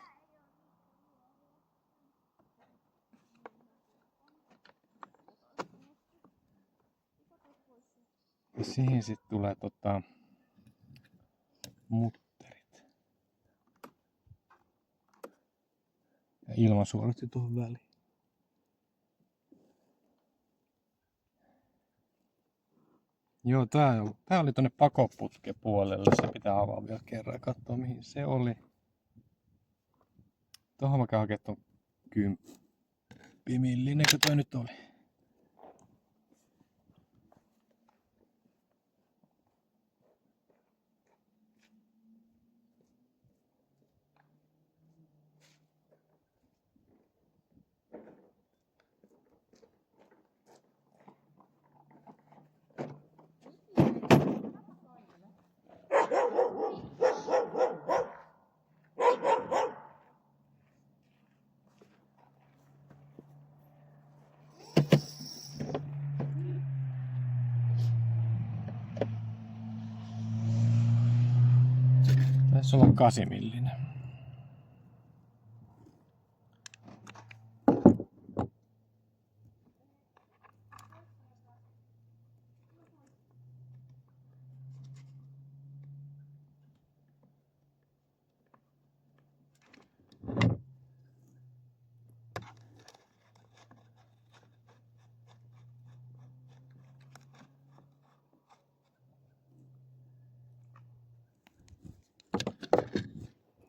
Ja siihen sitten tulee mutterit. Ja ilmansuorat tuohon väliin. Joo, tää oli tonne pakoputken puolelle. Se pitää avaa vielä kerran ja katsoa mihin se oli. Tuohon mä käyn hakemaan ton 10 millinenkö toi nyt oli. Tässä on 8 millinen.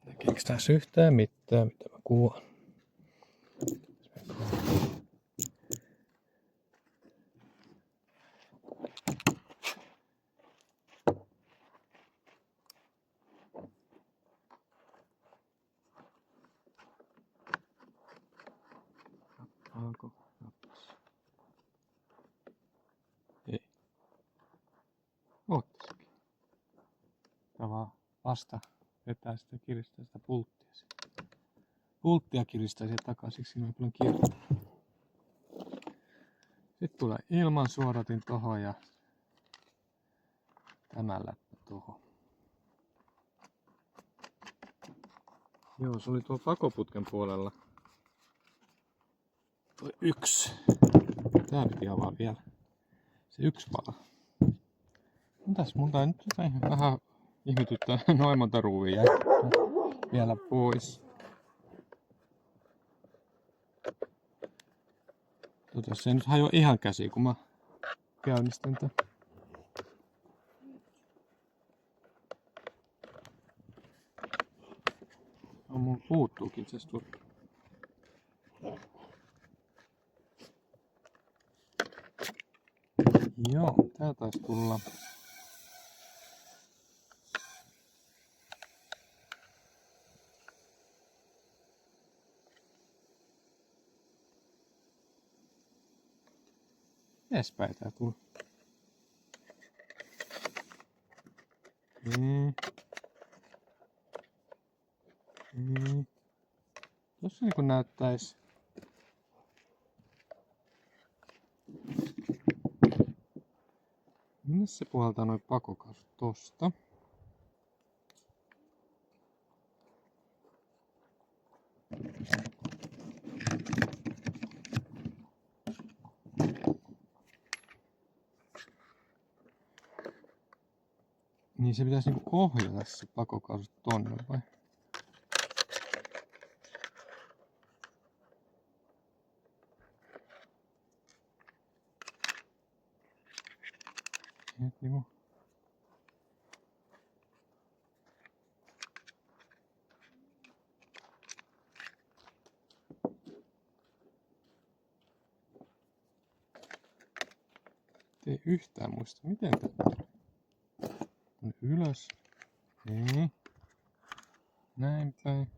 Näkeekö tässä yhtään mitään, mitä mä kuvaan? Nappaako? Nappas. Ei. Ottisikin. Tää vaan vasta vetää sitä, kiristää sitä pulttia. Pulttia kiristää sieltä takaisin, siinä on paljon kiertänyt. Sitten tulee ilmansuodatin tohon ja tämä läppä tohon. Joo, se oli tuolla pakoputken puolella. Toi yksi. Tää piti avaa vielä. Se yksi pala. Mitäs mun tää nyt vähän ihmetyttää, noin monta ruuvia jäi vielä pois. Se ei nyt hajoa ihan käsiin, kun mä käynnistän tän. No, mun puuttuukin itse asiassa tuolta. Joo, tää taisi tulla. Edespäin tää tuli. Tossa niinku näyttäis. Minne se puhaltaa noin pakokaasut tosta? Niin se pitäisi niinku ohjata se pakokaasut tonne vai? Nyt niinku. Ei yhtään muista, miten tää ylös. Niin. Näin päin.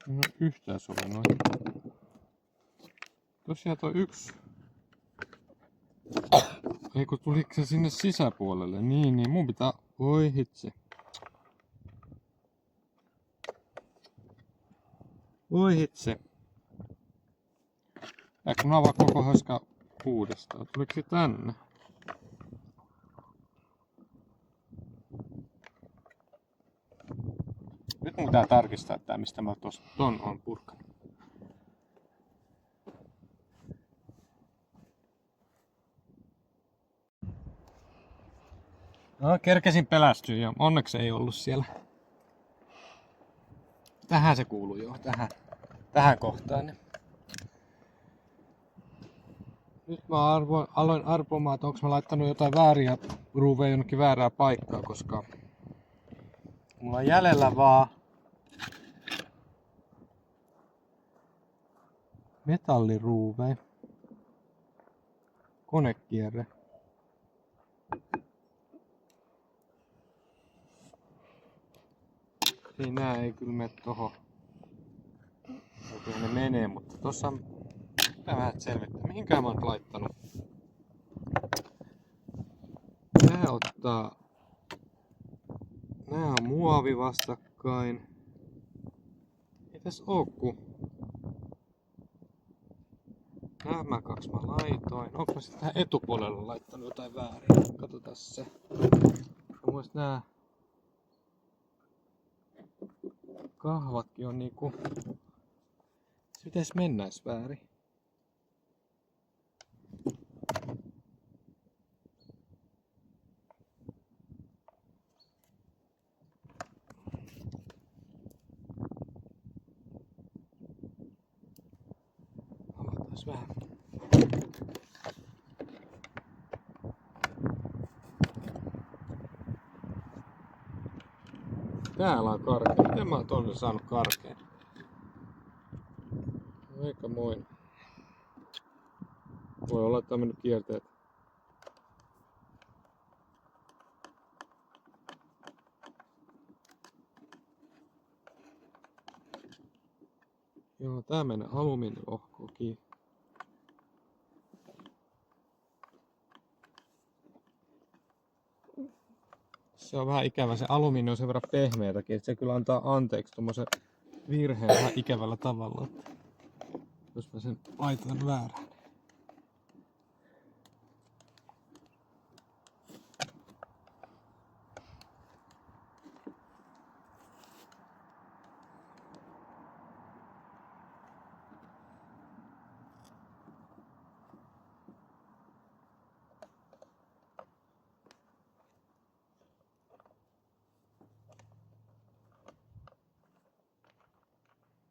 No yhtään sovi noin. Tosiaan toi yksi. Ei kun tuliko se sinne sisäpuolelle? Niin mun pitää. Oi hitsi. Oi hitsi. Kun avaa koko höskä uudestaan. Tuliko se tänne? Nyt mun pitää tarkistaa tää, mistä mä ton on purkanut. No, kerkesin pelästyä ja onneksi ei ollut siellä. Tähän se kuuluu jo, tähän kohtaan. Nyt mä aloin arpomaan, että onko mä laittanut jotain vääriä ruuveja jonnekin väärää paikkaa, koska mulla on jäljellä vaan metalliruuveja. Konekierre. Niin nää ei kyllä mene tohon. Kyllä ne menee, mutta tossa on pitää vähän selvittää. Mihinkään mä oon laittanut? Nää on muovi vastakkain. Ei tässä oo ku. Nämä kaksi mä laitoin. Onko mä sitten tähän etupuolelle laittanut jotain väärin? Katsotaan se. Mä muistin nää kahvatkin on niinku. Se pitäis mennäis väärin. Avataan vähän. Täällä on karkea. Miten mä oon tonne saanut karkeen? Aika moin. Voi olla, että on mennyt kierteet. Joo, tää menee alumiiniohkoon kiinni. Se on vähän ikävä, se alumiini on sen verran pehmeätäkin, että se kyllä antaa anteeksi tommosen virheen vähän ikävällä tavalla. Että jos mä sen laitan väärään.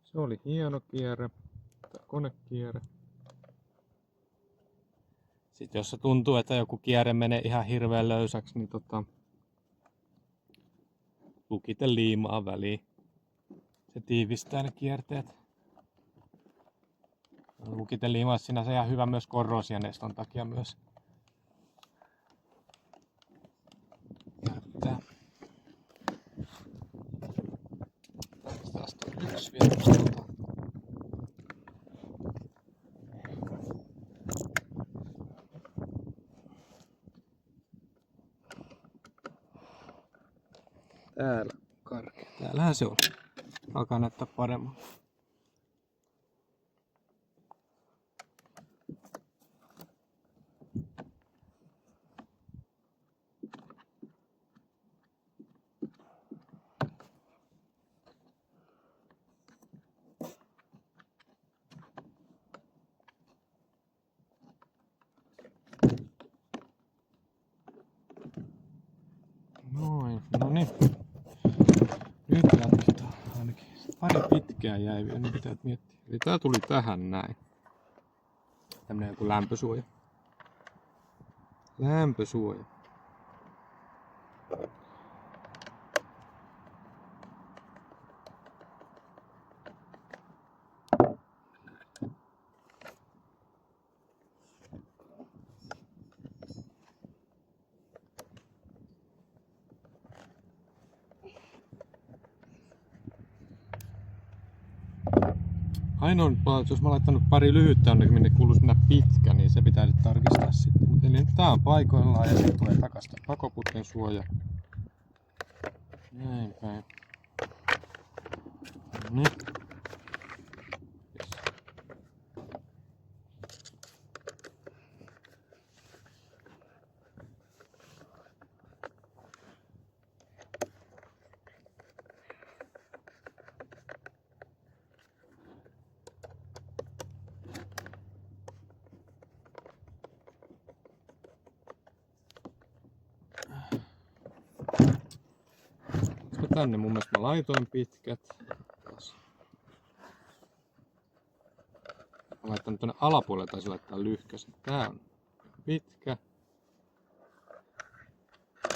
Se oli hieno kierre, konekierre. Sitten jos se tuntuu, että joku kierre menee ihan hirveän löysäksi, niin lukite liimaa väliin. Se tiivistää ne kierteet. Lukite liimaa on sinänsä ihan hyvä myös korroosianeston takia myös. Näyttää. Tästä on yksi vielä. Täällä karkea. Täällähän se on. Alkaa näyttää paremmin. Noin, no niin. Nyt jatketaan ainakin. Pari pitkää jäi vielä, niin pitää miettiä. Eli tää tuli tähän näin. Tämmönen joku lämpösuoja. Lämpösuoja. Ainoa nyt, jos mä oon laittanut pari lyhyttä jonnekin, minne kuuluisi mennä pitkä, niin se pitää nyt tarkistaa sitten. Eli nyt tää on paikoillaan ja sitten tulee takasta pakoputken suoja. Näin päin. Niin. Tänne mun mielestä mä laitoin pitkät. Mä laittanut tuonne alapuolelle, taisi laittaa lyhkäsen. Tää on pitkä.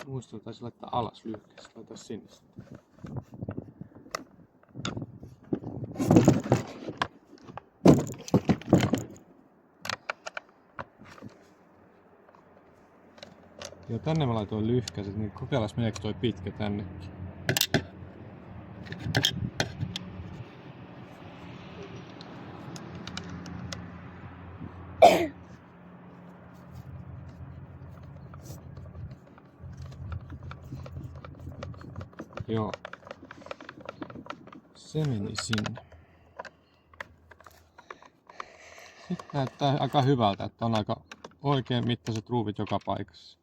Muistan, taisi laittaa alas lyhkäsen. Laita sinne sitten. Joo, tänne mä laitoin lyhkäset, niin kokeillaan meneekö toi pitkä tännekin. Joo. Se meni sinne. Sitten näyttää aika hyvältä, että on aika oikein mittaiset ruuvit joka paikassa.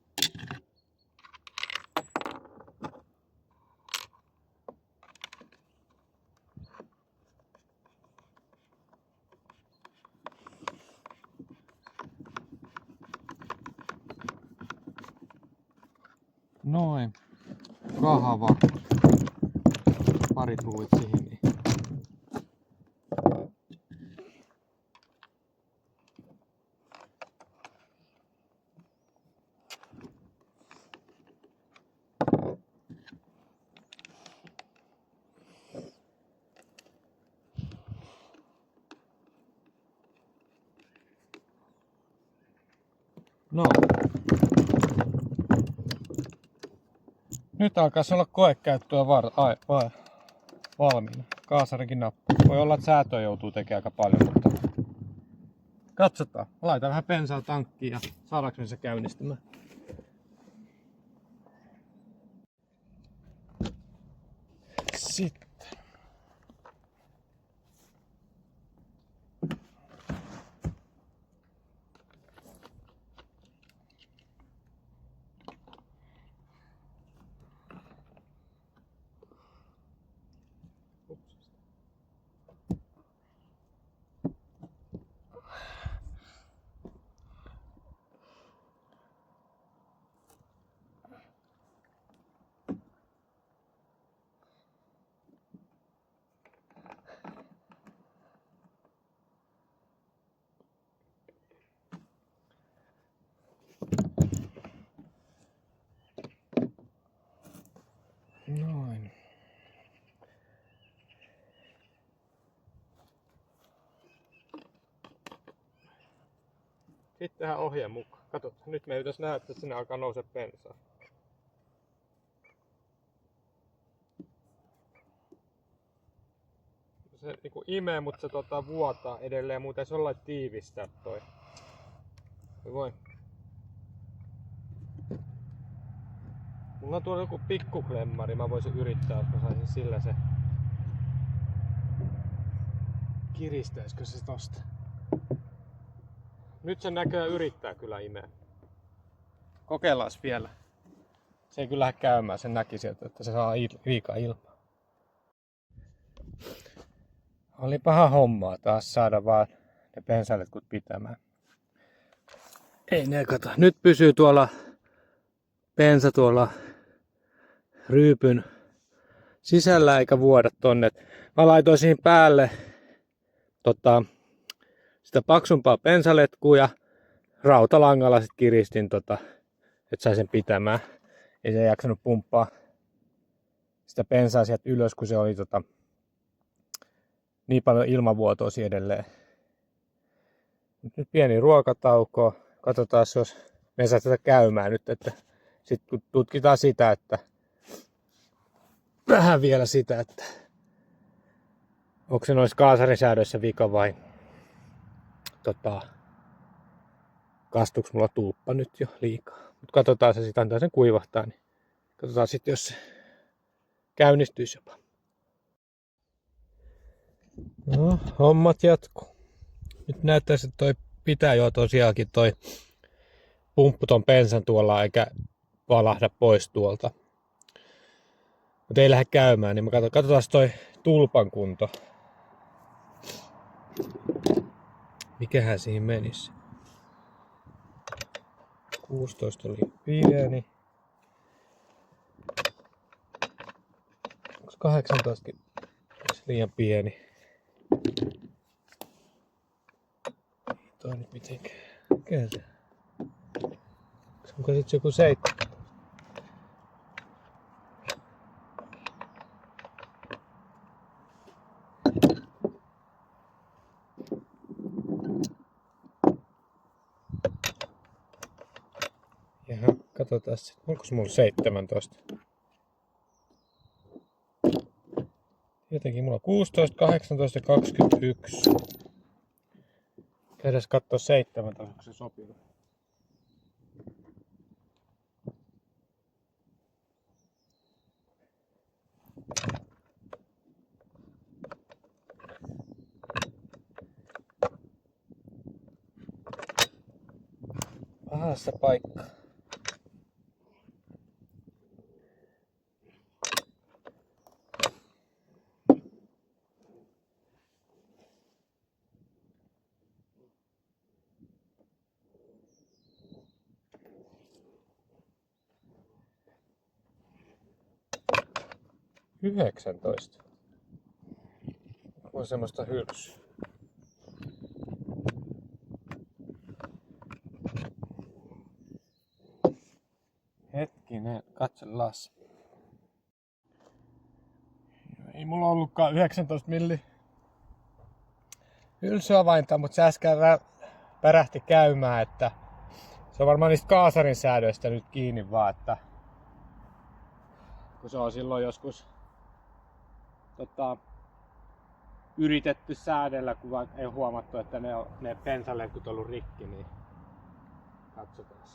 Noin. Kahva. Parit ruuvit siihen. Niin. No. Nyt alkaisi olla koekäyttöä valmiina. Kaasarinkin nappu. Voi olla, että säätöä joutuu tekemään aika paljon, mutta katsotaan. Laitan vähän bensaa tankkiin ja saadaanko me se käynnistymään. Sitten. Noin. Sitten tähän ohjeen mukaan. Kato, nyt me pitäisi nähdä, että sinne alkaa nousee bensaa. Se niinku imee, mutta se vuotaa edelleen, muuten se on lailla tiivistää toi. Voi. Mulla on tuolla joku pikkuklemmari, mä voisin yrittää, jos mä saisin sillä se. Kiristäisikö se tosta? Nyt sen näköjään yrittää kyllä imeä. Kokeillaan vielä. Se ei kyllä lähde käymään, sen näki sieltä, että se saa liikaa ilmaa. Oli paha hommaa taas saada vaan ne bensaletkut pitämään. Ei ne kato. Nyt pysyy tuolla bensa tuolla ryypyn sisällä eikä vuoda tonne. Mä laitoin siihen päälle sitä paksumpaa bensaletkua ja rautalangalla sit kiristin että sai sen pitämään. Ei se jaksanut pumppaa sitä bensaa sieltä ylös, kun se oli niin paljon ilmavuotoa edelleen. Nyt pieni ruokatauko. Katsotaan, jos me saa tätä käymään nyt, että sitten tutkitaan sitä, että vähän vielä sitä, että onko se noissa kaasarisäädöissä vika vai kastuuko mulla tuuppa nyt jo liikaa. Mutta katsotaan se sitten, antaa sen kuivahtaa, niin katsotaan sitten, jos se käynnistyisi jopa. No, hommat jatkuu. Nyt näyttäisi, että toi pitää jo tosiaankin toi pumppu ton bensan tuolla eikä valahda pois tuolta. Mutta ei lähde käymään, niin katsotaan toi tulpan kunto. Mikähän siihen menisi? 16 oli pieni. Onko 18 liian pieni? Mitenkä? Mikä? Onko sit joku 7? Jaha, katsotaan sit. Onko mulla 17? Jotenkin mulla on 16, 18 ja 21. Käydään katsoa 17, onko se sopiva. Pahassa paikka. Yhdeksäntoista. On semmoista hylsyä. Hetkinen, katsellaan. Ei mulla ollutkaan 19 milli hylsyavainta, mutta se äsken pärähti käymään, että se on varmaan niistä kaasarin säädöistä nyt kiinni vaan, että kun se on silloin joskus yritetty säädellä, kun vaan ei huomattu, että ne pensaletkut on ollut rikki, niin katsotaan.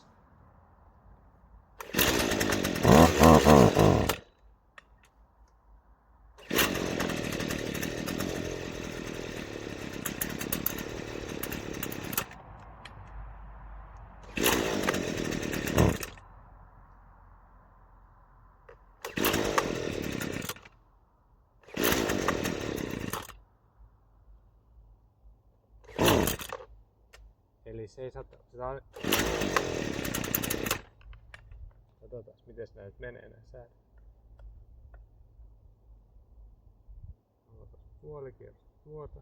Eli se ei saa... Katsotaan, miten nää nyt menee nää säädöt. Puoli kierrosta tuota.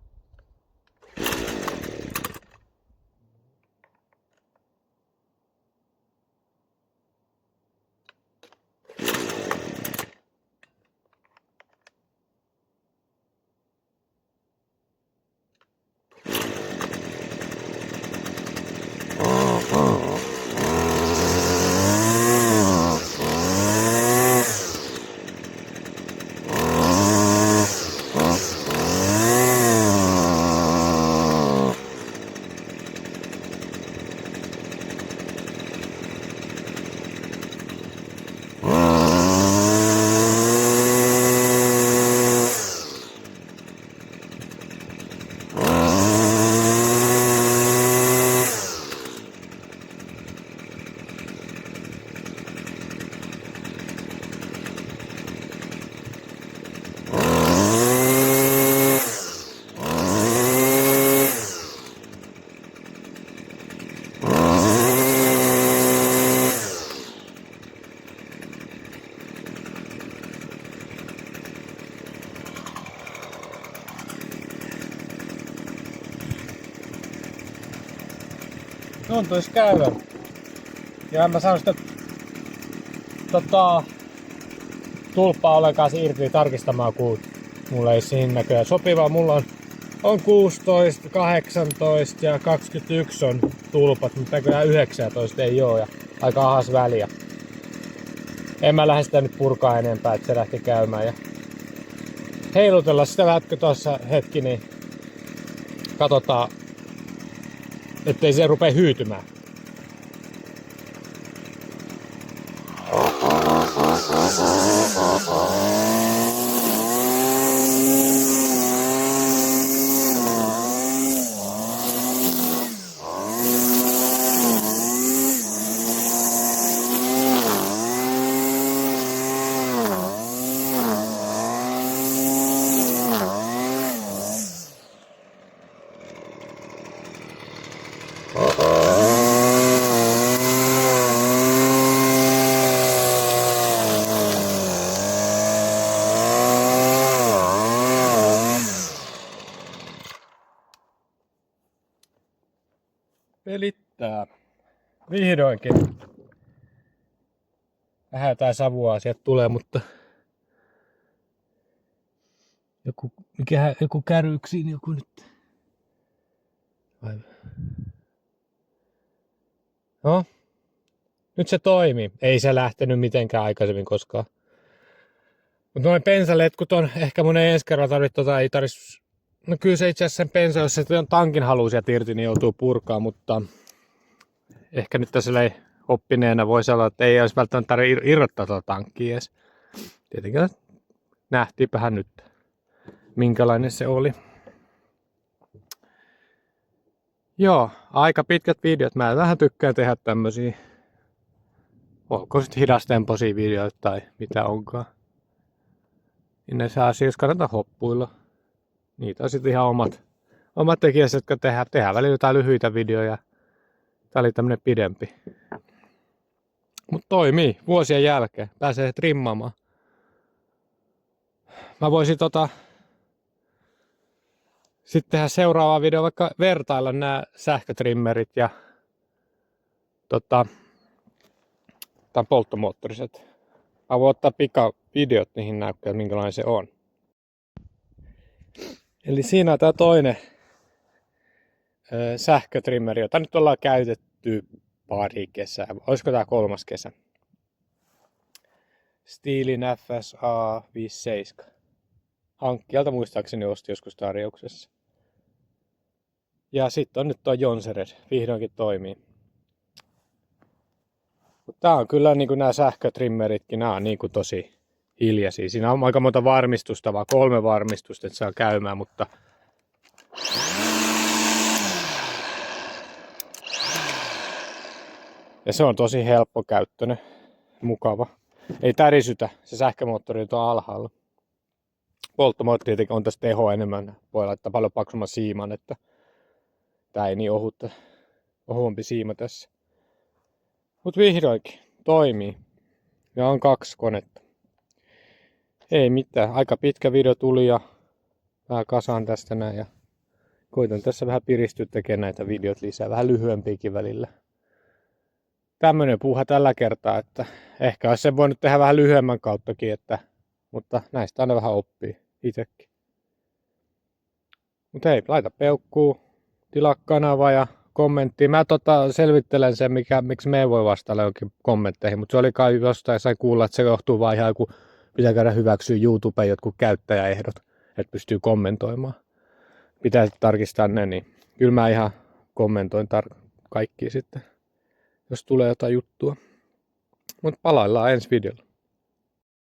Tuntuis käyvän. Ja en mä saanut sitä tulppaa ollenkaan irti tarkistamaan, kun mulla ei siinä näköjään sopivaa. Mulla on 16, 18 ja 21 on tulpat, mutta näköjään 19 ei oo ja aika ahas väliä. En mä lähde sitä nyt purkaa enempää, että se lähti käymään. Ja heilutella sitä lätkö tossa hetki, niin katsotaan, ettei se rupee hyytymään. Vihdoinkin. Vähän jotain savua sieltä tulee, mutta joku kärryksiin joku nyt. No, nyt se toimii. Ei se lähtenyt mitenkään aikaisemmin koskaan. Mutta noin bensaletkut on ehkä mun ensi kerralla ei tarvitsisi. No kyllä se itse asiassa sen bensa, jos se tankin haluaa sieltä irti, niin joutuu purkaa, mutta ehkä nyt tässä oppineena voisi olla, että ei olisi välttämättä tarvitse irrottaa tuota tankkia edes. Tietenkin nähtiinpähän nyt, minkälainen se oli. Joo, aika pitkät videot. Mä vähän tykkään tehdä tämmösiä, olkoon sitten hidastempoisia videoita tai mitä onkaan. Niin ne saa siis kannata hoppuilla. Niitä on sitten ihan omat tekijät, jotka tehdään välillä jotain lyhyitä videoja. Tää oli tämmönen pidempi. Mut toimii vuosien jälkeen. Pääsee trimmaamaan. Mä voisin sitten tehdä seuraava video, vaikka vertailla nämä sähkötrimmerit ja tämän polttomoottoriset. Mä voin ottaa pikavideot niihin näyttää, minkälainen se on. Eli siinä on tää toinen sähkötrimmeri, jota nyt ollaan käytetty pari kesää. Olisiko tää 3. kesä? Stihlin FSA 57. Hankkijalta muistaakseni osti joskus tarjouksessa. Ja sitten on nyt tuo Jonsered. Vihdoinkin toimii. Tää on kyllä niin kuin nämä sähkötrimmeritkin, nämä on niin kuin tosi hiljaisia. Siinä on aika monta varmistusta, vaan 3 varmistusta, että saa käymään, mutta ja se on tosi helppokäyttöinen, mukava. Ei tärisytä, se sähkömoottori on alhaalla. Polttomoottori on tässä teho enemmän, voi laittaa paljon paksumman siiman, että tää ei niin ohuompi siima tässä. Mut vihdoinkin toimii. Ja on 2 konetta. Ei mitään, aika pitkä video tuli ja vähän kasaan tästä näin ja koitan tässä vähän piristyä tekemään näitä videot lisää, vähän lyhyempiäkin välillä. Tämmönen puuha tällä kertaa, että ehkä olisi sen voinut tehdä vähän lyhyemmän kauttakin, mutta näistä aina vähän oppii itsekin. Mutta hei, laita peukkuu, tilaa kanava ja kommentti. Mä selvittelen sen, miksi me ei voi vastailla jonkin kommentteihin, mutta se oli kai jostain, sain kuulla, että se johtuu vaan ihan kun pitää käydä hyväksyä YouTubeen jotkut käyttäjäehdot, että pystyy kommentoimaan. Pitää tarkistaa ne, niin kyllä mä ihan kommentoin kaikki sitten, jos tulee jotain juttua. Mutta palaillaan ensi videolla.